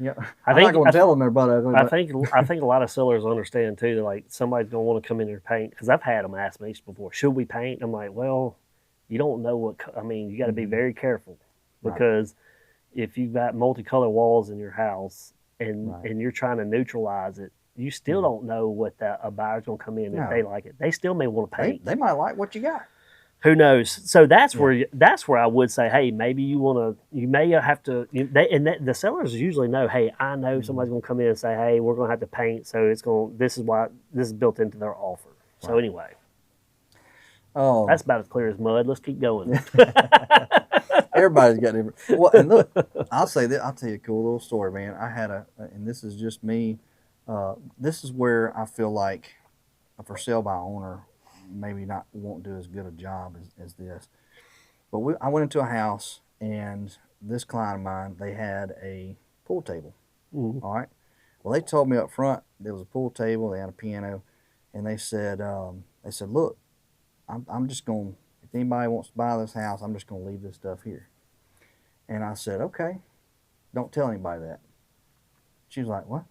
Yeah, I I'm think not going to tell them they're butt ugly. I think a lot of sellers understand too that like somebody's gonna want to come in here and paint because I've had them ask me before, should we paint? I'm like, well, you don't know what. I mean, you got to be very careful because if you've got multicolored walls in your house and you're trying to neutralize it, you still don't know what a buyer's gonna come in if they like it. They still may want to paint. They might like what you got. Who knows? So that's where I would say, hey, maybe you may have to. The sellers usually know, hey, I know somebody's going to come in and say, hey, we're going to have to paint, so this is built into their offer. So anyway, that's about as clear as mud. Let's keep going. Everybody's got different. Well, and look, I'll say that. I'll tell you a cool little story, man. I had and this is just me. This is where I feel like a for sale by owner maybe won't do as good a job as this. But I went into a house, and this client of mine, they had a pool table. Mm-hmm. All right. Well, they told me up front there was a pool table, they had a piano, and they said, look, I'm just going. If anybody wants to buy this house, I'm just going to leave this stuff here. And I said, okay, don't tell anybody that. She was like, what?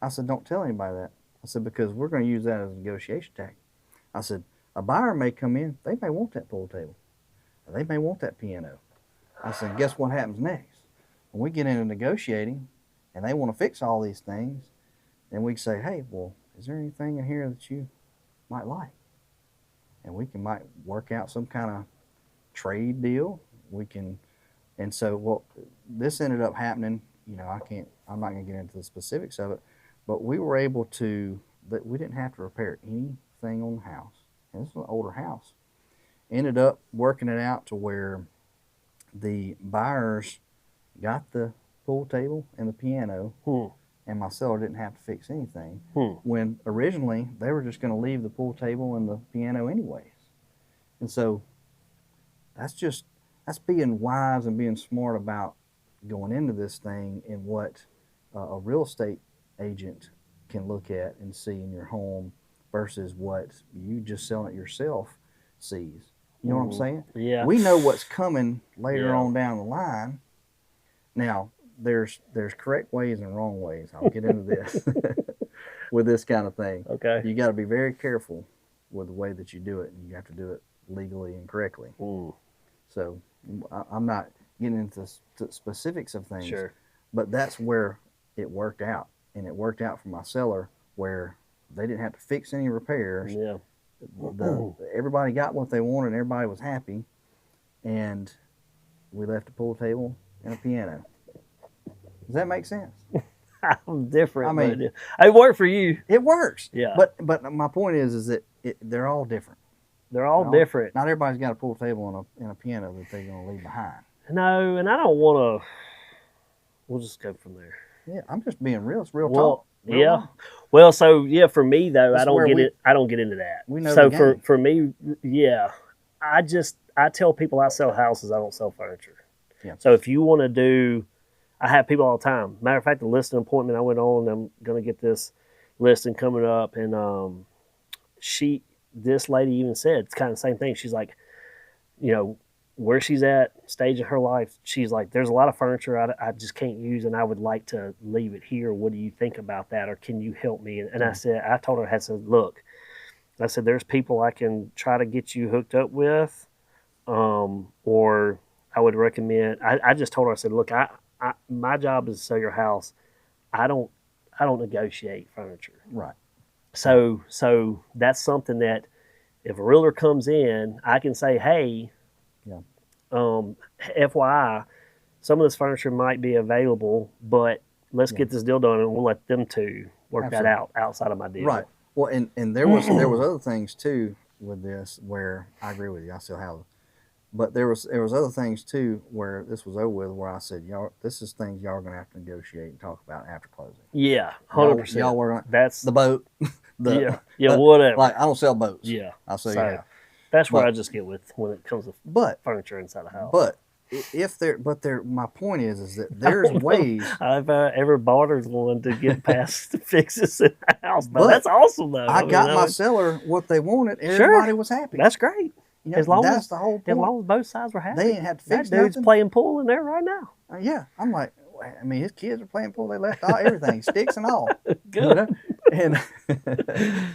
I said, don't tell anybody that. I said, because we're going to use that as a negotiation tactic. I said, a buyer may come in, they may want that pool table. They may want that piano. I said, guess what happens next? When we get into negotiating and they want to fix all these things, then we say, hey, well, is there anything in here that you might like? And we might work out some kind of trade deal. And so this ended up happening, I'm not going to get into the specifics of it, but we were able to, we didn't have to repair anything on the house. And this was an older house. Ended up working it out to where the buyers got the pool table and the piano, and my seller didn't have to fix anything. When originally they were just going to leave the pool table and the piano anyways. And so that's being wise and being smart about going into this thing and what a real estate agent can look at and see in your home versus what you just selling it yourself sees. You know what I'm saying? Yeah. We know what's coming later on down the line. Now, there's correct ways and wrong ways. I'll get into this with this kind of thing. Okay. You got to be very careful with the way that you do it, and you have to do it legally and correctly. So I'm not getting into the specifics of things. Sure. But that's where it worked out, and it worked out for my seller where they didn't have to fix any repairs. Yeah. Everybody got what they wanted, and everybody was happy, and we left a pool table and a piano. Does that make sense? I'm different. I mean, it worked for you. It works. Yeah. But my point is that they're all different. They're all different. Not everybody's got a pool table and a piano that they're going to leave behind. No, and I don't want to. We'll just go from there. Yeah, I'm just being real. It's real talk. Yeah. Talk. Well, so for me though, I don't get it. I don't get into that. We know. So for me, I tell people I sell houses. I don't sell furniture. Yeah. So if you want to do, I have people all the time. Matter of fact, the listing appointment I went on, I'm going to get this listing coming up, and this lady even said it's kind of the same thing. She's like, where she's at, stage of her life, she's like, there's a lot of furniture I just can't use, and I would like to leave it here. What do you think about that, or can you help me? And I told her, I said, look, I said, there's people I can try to get you hooked up with, or I would recommend. I just told her, I said, look, my job is to sell your house. I don't negotiate furniture. Right. So that's something that if a realtor comes in, I can say, hey, FYI, some of this furniture might be available, but let's get this deal done, and we'll let them two work that out outside of my deal. Right. Well, and there was other things too with this where I agree with you. I still have, but there was other things too where this was over with where I said, y'all, this is things y'all are gonna have to negotiate and talk about after closing. Yeah, 100%. Y'all were that's the boat. Whatever. Like I don't sell boats. Yeah, I'll sell you how. That's where I just get with when it comes to furniture inside the house. But my point is that there's ways. I've ever bartered one to get past the fixes in the house, but that's awesome though. I got my seller what they wanted, and everybody was happy. That's great. That's the whole point. As long as both sides were happy. They didn't have to fix that dude's nothing. playing pool in there right now. Yeah, I'm like, I mean, his kids are playing pool. They left everything, sticks and all. Good. You know? And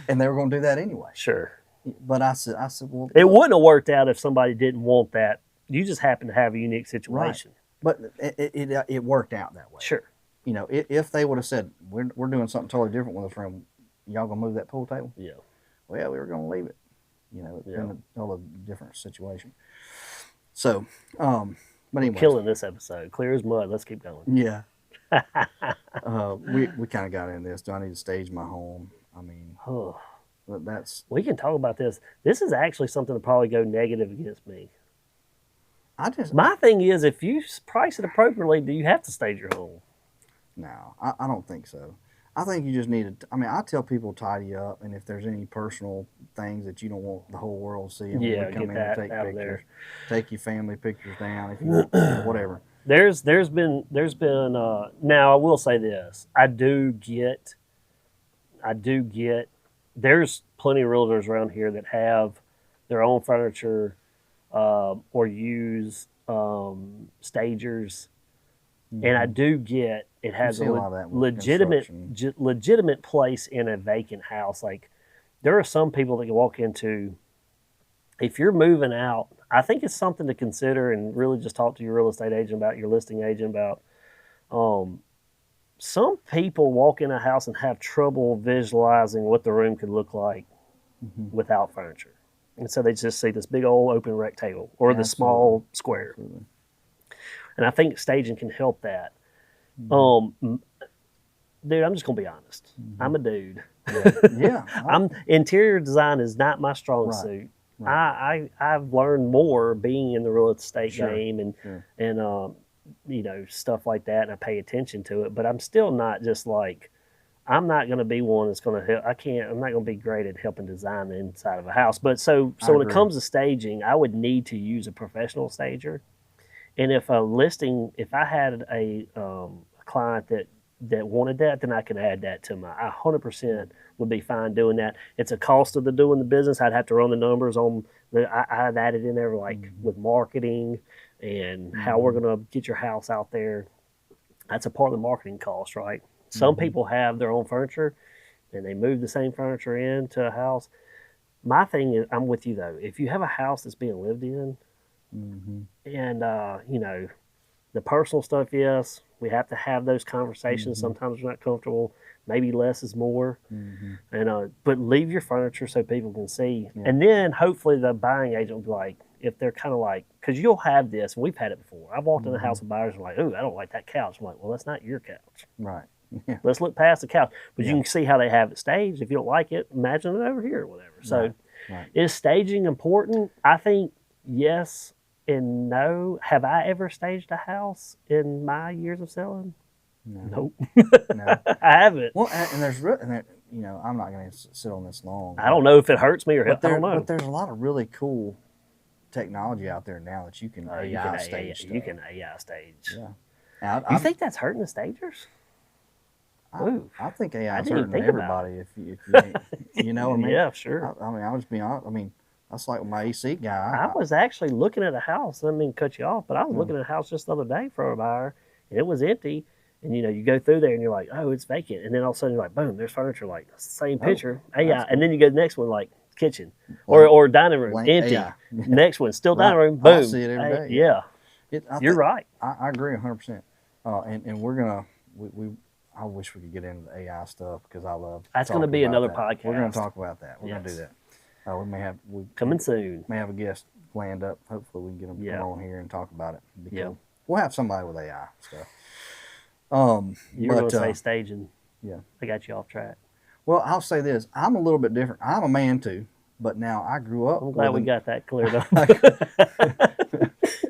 and they were going to do that anyway. Sure. But I said, well, it wouldn't have worked out if somebody didn't want that. You just happen to have a unique situation. Right. But it worked out that way. Sure. You know, if they would have said, we're doing something totally different with a friend, y'all going to move that pool table? Yeah. Well, we were going to leave it. You know, it's been a totally different situation. So, but anyway. Killing this episode. Clear as mud. Let's keep going. Yeah. We kind of got into this. Do I need to stage my home? I mean, that's. We can talk about this. This is actually something to probably go negative against me. My thing is, if you price it appropriately, do you have to stage your home? No, I don't think so. I think you just need to. I mean, I tell people tidy up, and if there's any personal things that you don't want the whole world seeing, come in and take pictures. Take your family pictures down if you want, whatever. There's been now I will say this. I do get there's plenty of realtors around here that have their own furniture or use stagers. Mm-hmm. And I do get it has a legitimate place in a vacant house. Like there are some people that can walk into, if you're moving out, I think it's something to consider and really just talk to your real estate agent about, your listing agent about. Some people walk in a house and have trouble visualizing what the room could look like without furniture. And so they just see this big old open rectangle or the small square. Absolutely. And I think staging can help that. Dude, I'm just going to be honest. I'm a dude. Yeah. Interior design is not my strong suit. Right. I've learned more being in the real estate game and you know, stuff like that, and I pay attention to it. But I'm still not just like, I'm not going to be one that's going to help. I'm not going to be great at helping design the inside of a house. But so when it comes to staging, I would need to use a professional stager. And if I had a client that wanted that, then I could add that to I 100% would be fine doing that. It's a cost of doing the business. I'd have to run the numbers on I've added in there like with marketing and how we're going to get your house out there. That's a part of the marketing cost, right? Some people have their own furniture and they move the same furniture into a house. My thing is, I'm with you though. If you have a house that's being lived in, and you know, the personal stuff, yes, we have to have those conversations. Sometimes we're not comfortable. Maybe less is more. And but leave your furniture so people can see. And then hopefully the buying agent will be like, if they're kind of like, because you'll have this, and we've had it before. I've walked in a house of buyers and like, oh, I don't like that couch. I'm like, well, that's not your couch. Right. Yeah. Let's look past the couch. But you can see how they have it staged. If you don't like it, imagine it over here or whatever. So is staging important? I think yes and no. Have I ever staged a house in my years of selling? No. Nope. No. I haven't. Well, and there's, you know, I'm not going to sit on this long. I don't know if it hurts me or helps. I don't know. But there's a lot of really cool technology out there now that you can AI stage stuff. You can AI stage. Yeah. You think that's hurting the stagers? I think AI is hurting everybody if you you know what I mean? Yeah, sure. I mean, I'll just be honest. I mean, that's like my AC guy. I was actually looking at a house. I didn't mean to cut you off, but I was looking at a house just the other day for a buyer, and it was empty. And you know, you go through there and you're like, oh, it's vacant. And then all of a sudden you're like, boom, there's furniture, like same picture. AI. Cool. And then you go to the next one, like kitchen or dining room, empty. AI. Next one, still dining room, boom. I see it every day. Yeah. You're right. I agree 100%. And we're going to, I wish we could get into the AI stuff because I love. That's going to be another podcast. We're going to talk about that. We're going to do that. We may have coming soon. May have a guest lined up. Hopefully, we can get them come on here and talk about it. Yeah, we'll have somebody with AI stuff. You were going to say staging. Yeah, I got you off track. Well, I'll say this: I'm a little bit different. I'm a man too, but now I grew up. I'm glad we got that cleared up.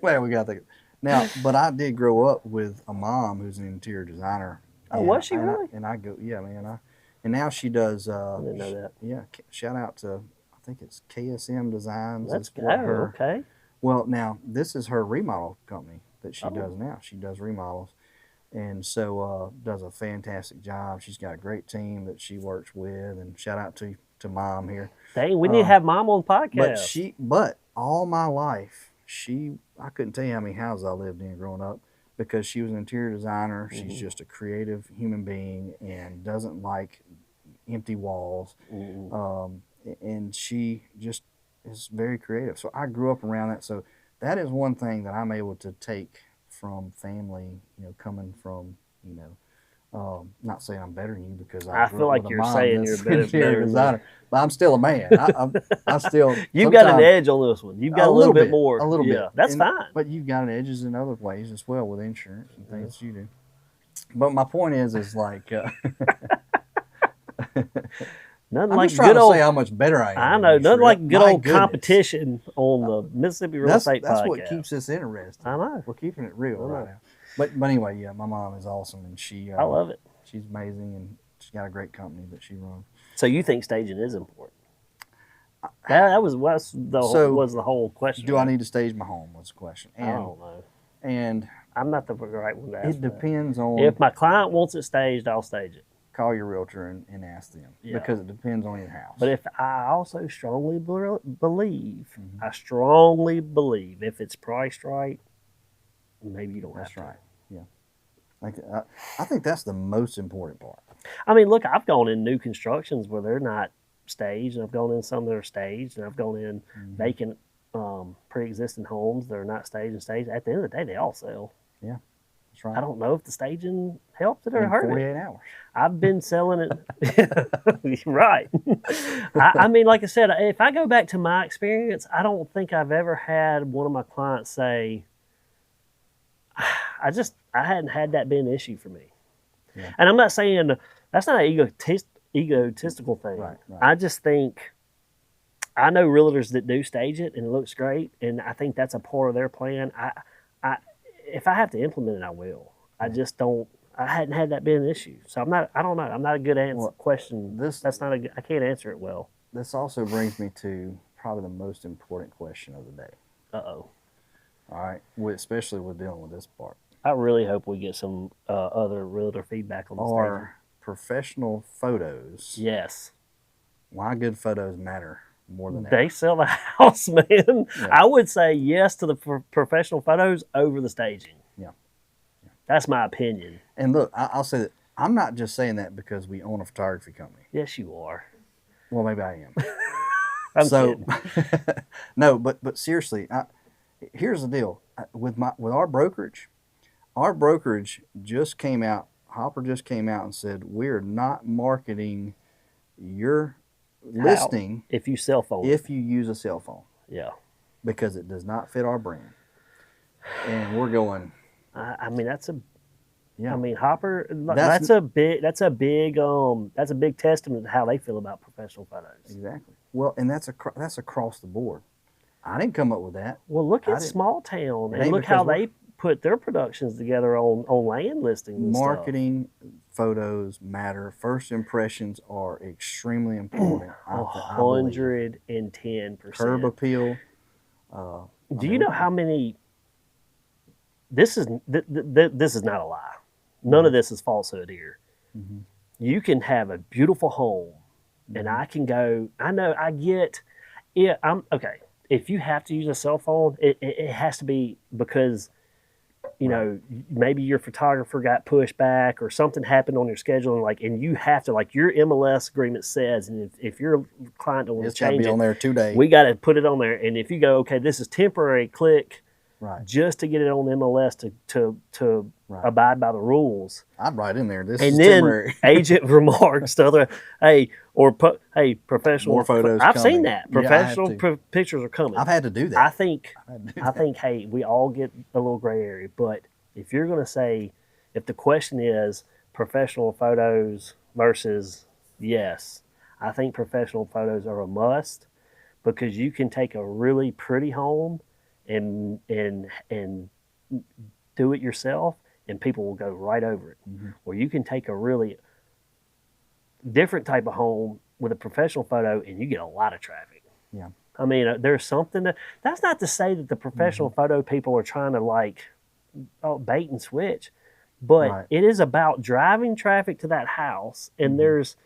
Glad we got that. Now, but I did grow up with a mom who's an interior designer. Oh, was she really? I go, yeah, man. And now she does. I didn't know that. Yeah, shout out to, I think it's KSM Designs. Let's go. Okay. Well, now this is her remodel company that she does now. She does remodels, and so does a fantastic job. She's got a great team that she works with, and shout out to Mom here. Dang, we need to have Mom on the podcast. But all my life, I couldn't tell you how many houses I lived in growing up. because she was an interior designer. She's just a creative human being and doesn't like empty walls. And she just is very creative. So I grew up around that. So that is one thing that I'm able to take from family, coming from, not saying I'm better than you because I grew feel up like with a you're mom saying that's you're an interior better designer. But I'm still a man. I still. You've got an edge on this one. You've got a little bit more. A little bit. That's fine. But you've got edges in other ways as well with insurance and things you do. But my point is like. Nothing I'm like just trying good to old, say how much better I am. I know. Nothing like good My old goodness. competition on the Mississippi Real Estate That's Podcast. what keeps us interested. I know. We're keeping it real right now. But anyway, yeah, my mom is awesome, and she. I love it. She's amazing, and she's got a great company that she runs. So you think staging is important? That was the whole question. Do I need to stage my home? Was the question. And, I don't know. And I'm not the right one to ask. It depends on. If my client wants it staged, I'll stage it. Call your realtor and ask them because it depends on your house. But if I also strongly believe, I strongly believe if it's priced right, maybe you don't have to. That's right. Yeah. Like I think that's the most important part. I mean, look, I've gone in new constructions where they're not staged, and I've gone in some that are staged, and I've gone in vacant, pre-existing homes that are not staged and staged. At the end of the day, they all sell. Yeah, that's right. I don't know if the staging helped it or hurt it. 48 hours. I've been selling it. Right. I mean, like I said, if I go back to my experience, I don't think I've ever had one of my clients say, I hadn't had that be an issue for me. Yeah. And I'm not saying that's not an egotistical thing. Right. I just think I know realtors that do stage it and it looks great, and I think that's a part of their plan. If I have to implement it, I will. I just don't. I hadn't had that be an issue, so I'm not. I don't know. I'm not a good question. I can't answer it well. This also brings me to probably the most important question of the day. Uh-oh. All right, especially with dealing with this part. I really hope we get some other realtor feedback on the staging. Professional photos. Yes. Why good photos matter more than they sell the house, man. Yeah. I would say yes to the professional photos over the staging. Yeah. That's my opinion. And look, I'll say that I'm not just saying that because we own a photography company. Yes, you are. Well, maybe I am. I'm kidding. No, but seriously, here's the deal with our brokerage. Our brokerage just came out. Hopper just came out and said we're not marketing your listing if you cell phone. If you use a cell phone. Yeah. Because it does not fit our brand. And we're going. I mean, that's a. Yeah. I mean, Hopper. That's a big testament to how they feel about professional photos. Exactly. Well, and that's across the board. I didn't come up with that. Well, look at Small Town and look how they put their productions together on land listings. And marketing photos matter. First impressions are extremely important. 110%. Curb appeal. Do you know how many? This is not a lie. None of this is falsehood here. Mm-hmm. You can have a beautiful home, and I can go. I get. Yeah, I'm okay. If you have to use a cell phone, it has to be because, maybe your photographer got pushed back or something happened on your schedule, and you have to, your MLS agreement says, and if your client don't want to change it, on there 2 days. We got to put it on there. And if you go, okay, this is temporary, click. Right. Just to get it on MLS to abide by the rules. I'd write in there. This and is then temporary. Agent remarks to other, professional. More photos. I've coming. seen that. Professional pictures are coming. I've had to do that. I think, hey, we all get a little gray area. But if you're going to say, if the question is professional photos versus yes, I think professional photos are a must because you can take a really pretty home and do it yourself, and people will go right over it. Mm-hmm. Or you can take a really different type of home with a professional photo, and you get a lot of traffic. Yeah, I mean, there's something that's not to say that the professional photo people are trying to bait and switch, but it is about driving traffic to that house, and there's,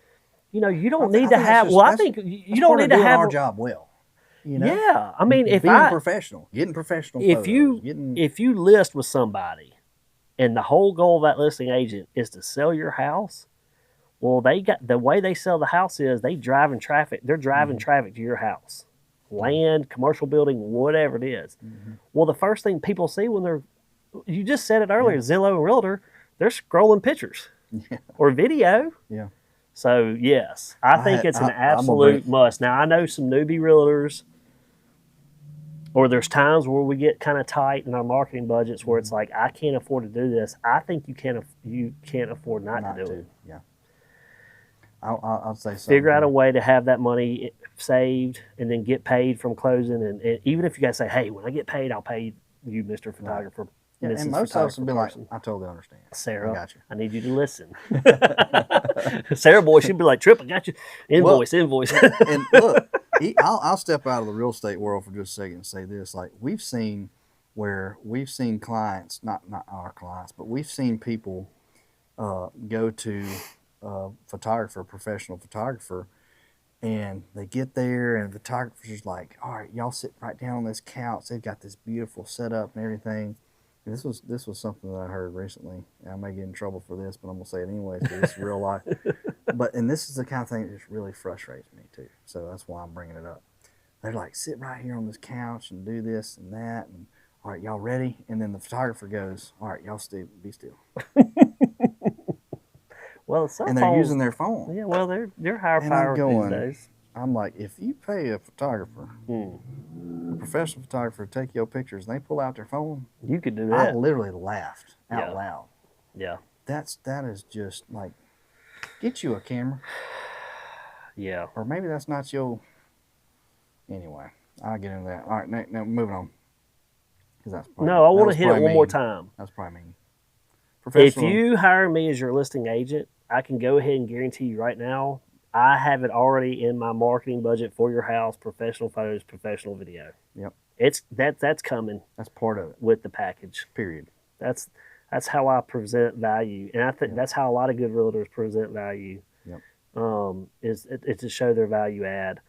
you don't need to have. Well, I think you don't need to have our job well. I mean, getting professional photos, if you list with somebody and the whole goal of that listing agent is to sell your house. Well, they got the way they sell the house is they driving traffic. They're driving traffic to your house, land, commercial building, whatever it is. Well, the first thing people see when they're, you just said it earlier, Zillow and Realtor, they're scrolling pictures or video. Yeah. So yes, I think it's an absolute must. Now I know some newbie realtors, or there's times where we get kind of tight in our marketing budgets where it's like I can't afford to do this. I think you can't afford not to do it. Yeah. I'll say something. Figure out a way to have that money saved and then get paid from closing. And even if you guys say, hey, when I get paid, I'll pay you, Mr. Photographer. Yeah, and most of us will be like, I totally understand. Sarah, I got you. I need you to listen. Sarah boy, she'd be like, Tripp, I got you. Invoice. And look, I'll step out of the real estate world for just a second and say this. Like we've seen clients, not our clients, but we've seen people go to a photographer, professional photographer, and they get there and the photographer's like, all right, y'all sit right down on this couch. They've got this beautiful setup and everything. And this was something that I heard recently. I may get in trouble for this, but I'm gonna say it anyway because it's real life. And this is the kind of thing that just really frustrates me too. So that's why I'm bringing it up. They're like, sit right here on this couch and do this and that. And all right, y'all ready? And then the photographer goes, all right, y'all be still. Well, and they're using their phone. Yeah, well, they're higher power these days. I'm like, if you pay a photographer, a professional photographer, to take your pictures, and they pull out their phone, you could do that. I literally laughed out loud. Yeah, that is just like, get you a camera. Yeah, or maybe that's not your. Anyway, I'll get into that. All right, now moving on. Because that's probably, no, I want to hit it one more time. That's probably mean. If you hire me as your listing agent, I can go ahead and guarantee you right now, I have it already in my marketing budget for your house, professional photos, professional video. Yep. That's coming. That's part of it. With the package. Period. That's how I present value. And I think that's how a lot of good realtors present value. Yep. It's to show their value add.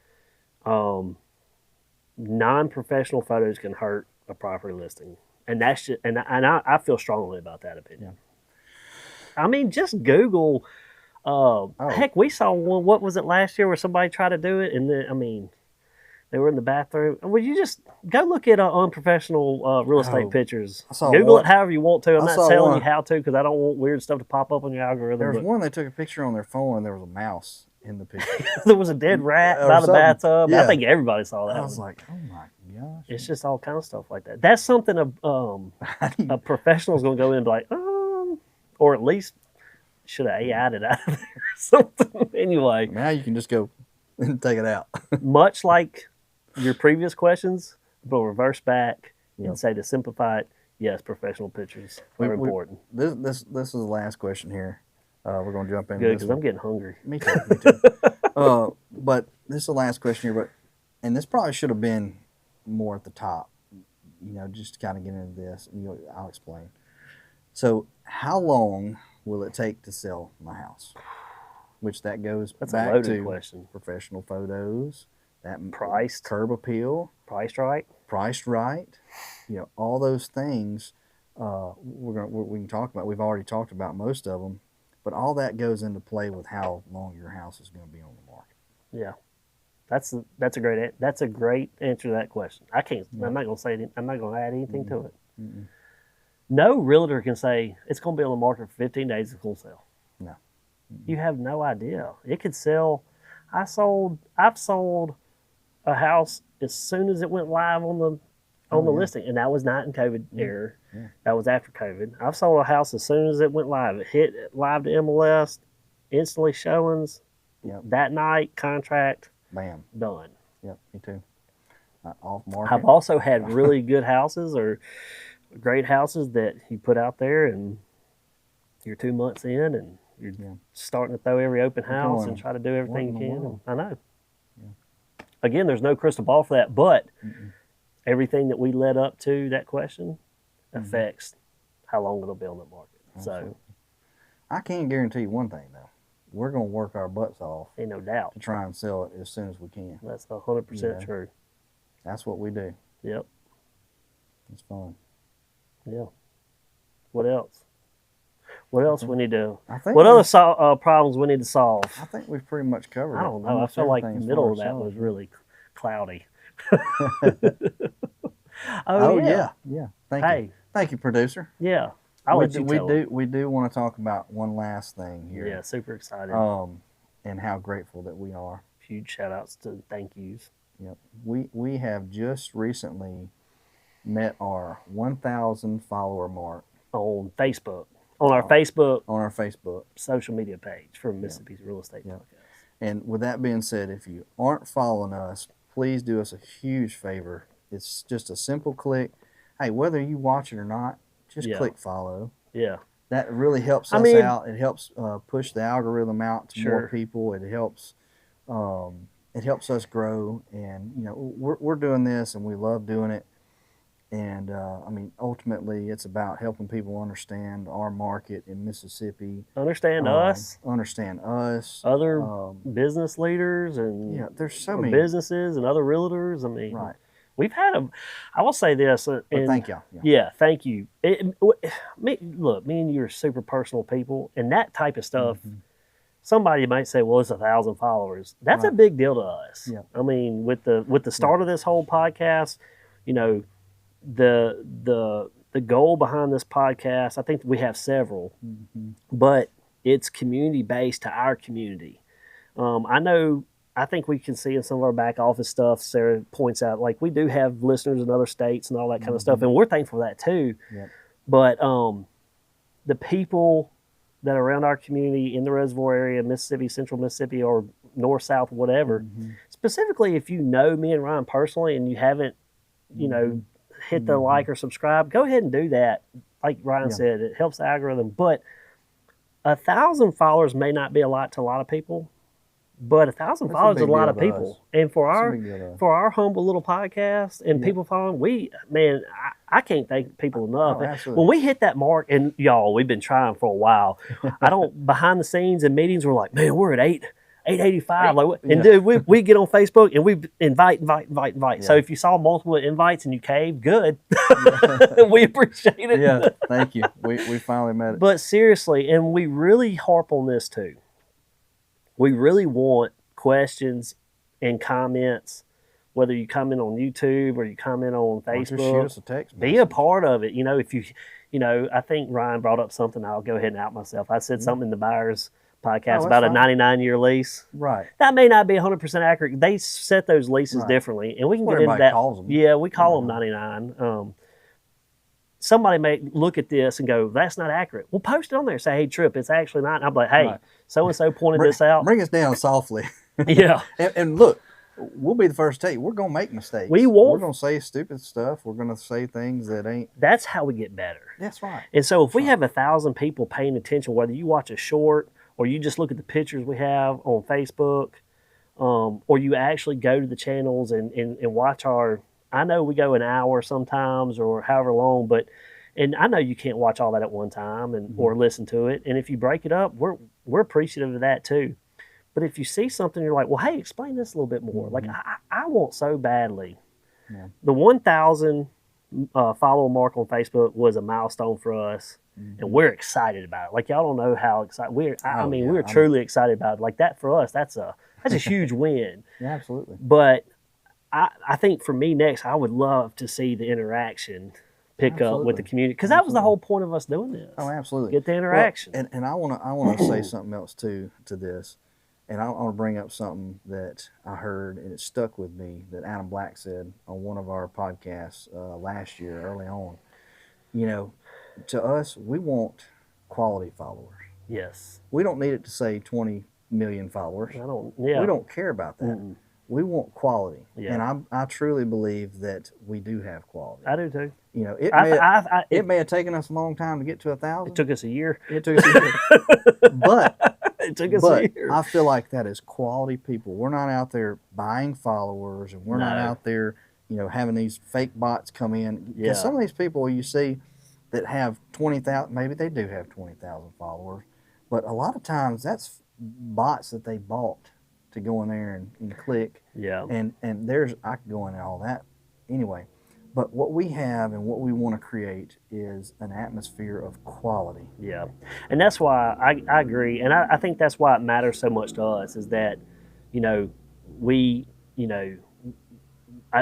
Non-professional photos can hurt a property listing. And that's just, and I feel strongly about that opinion. Yeah. I mean, just Google. Heck, we saw one. What was it last year where somebody tried to do it, and then they were in the bathroom. Well, you just go look at unprofessional real estate pictures. Google it however you want to. I'm not telling you how to because I don't want weird stuff to pop up on your algorithm. There was one they took a picture on their phone, and there was a mouse in the picture. There was a dead rat by the bathtub. Yeah. I think everybody saw that. I was like, oh my gosh. It's just all kind of stuff like that. That's something a professional's going to go in and be like, or at least should have AI'd it out of there or something. Anyway. Now you can just go and take it out. Much like your previous questions, but reverse back and say to simplify it, yes, professional pictures are important. This is the last question here. We're going to jump into this. Good, because I'm getting hungry. Me too. But this is the last question here. And this probably should have been more at the top, just to kind of get into this. And I'll explain. So how long will it take to sell my house? Which that goes back to question. Professional photos, that priced, curb appeal, priced right, all those things. We can talk about. We've already talked about most of them, but all that goes into play with how long your house is going to be on the market. Yeah. That's a great answer to that question. I can't. Yeah. I'm not going to say it. I'm not going to add anything to it. Mm-mm. No realtor can say it's going to be on the market for 15 days. It's going to sell. No, you have no idea. It could sell. I've sold a house as soon as it went live on the listing, and that was not in COVID era. Yeah. That was after COVID. I've sold a house as soon as it went live. It hit live to MLS, instantly showings. Yep. That night, contract. Bam. Done. Yep, me too. Off market. I've also had really good houses or great houses that you put out there and you're 2 months in and you're starting to throw every open house and try to do everything you can. I know. Yeah. Again, there's no crystal ball for that, but everything that we led up to that question affects how long it'll be on the market. Absolutely. So I can guarantee you one thing, though. We're going to work our butts off. Ain't no doubt. To try and sell it as soon as we can. That's 100% true. That's what we do. Yep. It's fun. Yeah. What else? What else we need to? I think What other problems we need to solve? I think we've pretty much covered I it. don't know. I Almost feel like the everything as middle far of as that was solid. really cloudy. Oh yeah. Thank you. Hey, Thank you, producer. yeah. I'll let you tell them. We do want to talk about one last thing here. Yeah, super excited. And how grateful that we are. Huge shout outs to thank yous. Yep. We have just recently met our 1,000 follower mark On Facebook. On our Facebook social media page for Mississippi's Real Estate Podcast. And with that being said, if you aren't following us, please do us a huge favor. It's just a simple click. Hey, whether you watch it or not, just click follow. Yeah. That really helps us out. It helps push the algorithm out to more people. It helps us grow. And you know, we're doing this, and we love doing it. And I mean, ultimately, it's about helping people understand our market in Mississippi. Understand us. Other business leaders and there's so many businesses and other realtors. I mean, right. We've had I will say this. Thank you. Yeah, thank you. Look, me and you are super personal people, and that type of stuff. Mm-hmm. Somebody might say, "Well, it's 1,000 followers." That's a big deal to us. Yeah. I mean, with the start of this whole podcast, you know, the goal behind this podcast. I think we have several, but it's community based to our community. I think we can see in some of our back office stuff, Sarah points out, like we do have listeners in other states and all that kind of stuff, and we're thankful for that too. Yep. But the people that are around our community in the reservoir area, Mississippi, Central Mississippi, or North, South, whatever, specifically if you know me and Ryan personally and you haven't, you know, hit the like or subscribe, go ahead and do that. Like Ryan said, it helps the algorithm. But 1,000 followers may not be a lot to a lot of people. But 1,000 followers is a lot of people, and for our humble little podcast and people following, I can't thank people enough. Oh, when we hit that mark, and y'all, we've been trying for a while. Behind the scenes in meetings, we're like, man, we're at 885. Dude, we get on Facebook and we invite. Yeah. So if you saw multiple invites and you caved, good. We appreciate it. Yeah, thank you. We finally met it. But seriously, and we really harp on this too. We really want questions and comments, whether you comment on YouTube or you comment on Facebook. Just shoot us a text message. Be a part of it. You know, if I think Ryan brought up something. I'll go ahead and out myself. I said something in the Buyers podcast about a 99-year lease. Right. That may not be 100% accurate. They set those leases differently, and we can get into that. Calls them. Yeah, we call them 99. Somebody may look at this and go, that's not accurate. We'll post it on there. Say, hey, Tripp, it's actually not. And I'm like, hey, so-and-so pointed this out. Bring us down softly. Yeah. And look, we'll be the first to tell you, we're going to make mistakes. We won't. We're going to say stupid stuff. We're going to say things that ain't. That's how we get better. That's right. And so if we have 1,000 people paying attention, whether you watch a short or you just look at the pictures we have on Facebook, or you actually go to the channels and watch I know we go an hour sometimes or however long, and I know you can't watch all that at one time or listen to it. And if you break it up, we're appreciative of that too. But if you see something, you're like, well, hey, explain this a little bit more. Like I want so badly. Yeah. The 1,000 follow mark on Facebook was a milestone for us, and we're excited about it. Like y'all don't know how excited we're truly excited about it. Like that for us, that's a huge win. Yeah, absolutely. But I think for me next, I would love to see the interaction pick up with the community, because that was the whole point of us doing this. Oh, absolutely. Get the interaction. Well, and I want to say something else too to this, and I want to bring up something that I heard and it stuck with me that Adam Black said on one of our podcasts last year, early on. You know, to us, we want quality followers. Yes. We don't need it to say 20 million followers. We don't care about that. Mm-mm. We want quality, and I truly believe that we do have quality. I do too. You know, it may have taken us a long time to get to 1,000. It took us a year. It took us a year, but it took us a year. I feel like that is quality people. We're not out there buying followers, and we're not out there, having these fake bots come in. Because some of these people you see that have 20,000, maybe they do have 20,000 followers, but a lot of times that's bots that they bought to go in there and click. Yeah. And I could go into all that anyway. But what we have and what we want to create is an atmosphere of quality. Yeah, and that's why I agree, and I think that's why it matters so much to us is that, you know, we you know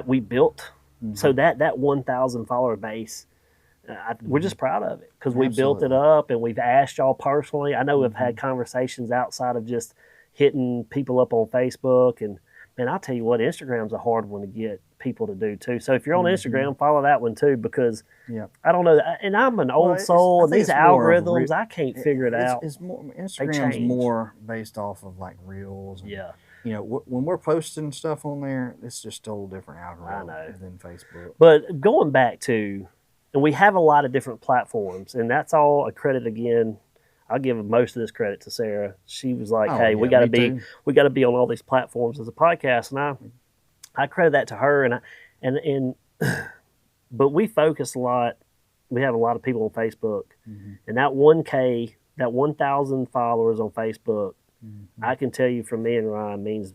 we built so that 1,000 follower base. We're just proud of it because we built it up and we've asked y'all personally. I know we've had conversations outside of just hitting people up on Facebook. And man, I'll tell you what, Instagram's a hard one to get people to do too. So if you're on Instagram, follow that one too because I don't know. And I'm an old soul and these algorithms, I can't figure it out. It's more, Instagram's more based off of like reels. And, yeah. You know, when we're posting stuff on there, it's just a whole different algorithm than Facebook. But going back to, and we have a lot of different platforms, and that's all a credit again. I'll give most of this credit to Sarah. She was like, "Hey, we got to be on all these platforms as a podcast," and I credit that to her. And but we focus a lot. We have a lot of people on Facebook, and that 1K, that 1,000 followers on Facebook, I can tell you from me and Ryan means,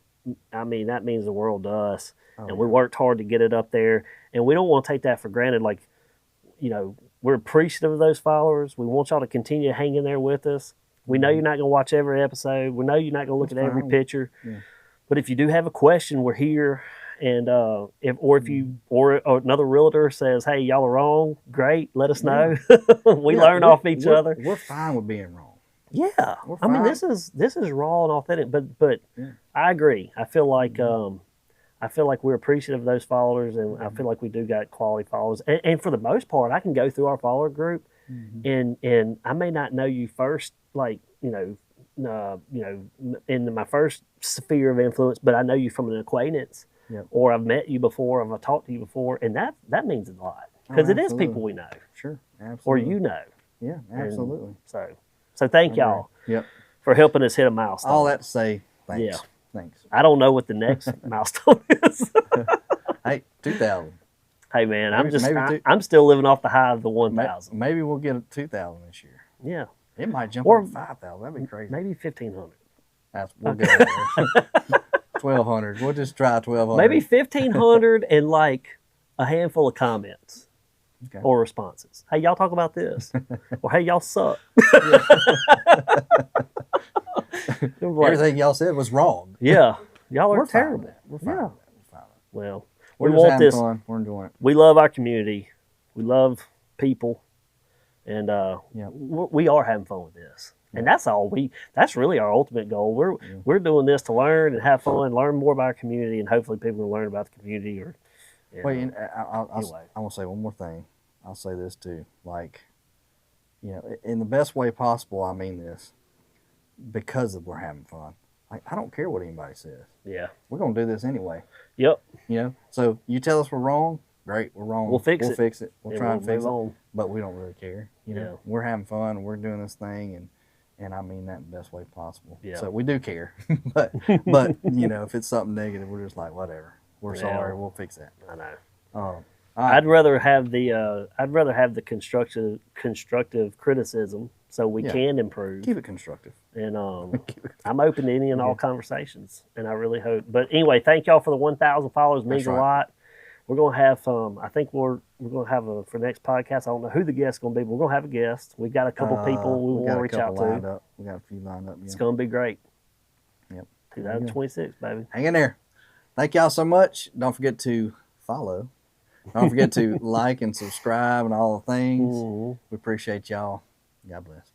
I mean, that means the world to us. And we worked hard to get it up there, and we don't want to take that for granted. Like, you know, we're appreciative of those followers. We want y'all to continue hanging there with us. We know you're not going to watch every episode. We know you're not going to look at every picture. Yeah. But if you do have a question, we're here. And if another realtor says, "Hey, y'all are wrong," great, let us know. we learn off each other. We're fine with being wrong. Yeah, I mean this is raw and authentic. But I agree. I feel like we're appreciative of those followers, and I feel like we do got quality followers. And for the most part, I can go through our follower group, and I may not know you first, like in my first sphere of influence, but I know you from an acquaintance, or I've met you before, or I've talked to you before, and that means a lot because it is people we know, sure, absolutely, or you know, yeah, absolutely. And so thank y'all, for helping us hit a milestone. All that to say, thanks. Yeah. Thanks. I don't know what the next milestone is. Hey, 2,000. Hey man, I'm still living off the high of the 1,000. Maybe we'll get a 2,000 this year. Yeah, it might jump up 5,000. That'd be crazy. Maybe 1,500. We'll get there. 1,200. We'll just try 1,200. Maybe 1,500 and like a handful of comments or responses. Hey, y'all talk about this, or hey, y'all suck. Everything y'all said was wrong. Yeah, y'all are terrible. We're fine. Yeah. We're fine. Well, we want this. Fun. We're enjoying it. We love our community. We love people, and we are having fun with this. And that's all that's really our ultimate goal. We're doing this to learn and have fun, learn more about our community, and hopefully people will learn about the community. I want to say one more thing. I'll say this too. Like, in the best way possible, I mean this. Because we're having fun. Like, I don't care what anybody says. Yeah. We're going to do this anyway. Yep. So you tell us we're wrong, great, we're wrong. We'll fix it. We'll try and fix it. But we don't really care. We're having fun. We're doing this thing, and I mean that in the best way possible. Yeah. So we do care. but if it's something negative, we're just like, whatever. We're sorry. We'll fix that. I know. Right. I'd rather have the constructive criticism so we can improve. Keep it constructive. And I'm open to any and all conversations, and I really hope. But anyway, thank y'all for the 1,000 followers. It means a lot. We're gonna have I think we're gonna have for next podcast. I don't know who the guest's gonna be, but we're gonna have a guest. We've got a couple people we want to reach out to. We got a few lined up. It's gonna be great. Yep. 2026, baby. Hang in there. Thank y'all so much. Don't forget to follow. Don't forget to like and subscribe and all the things. We appreciate y'all. God bless.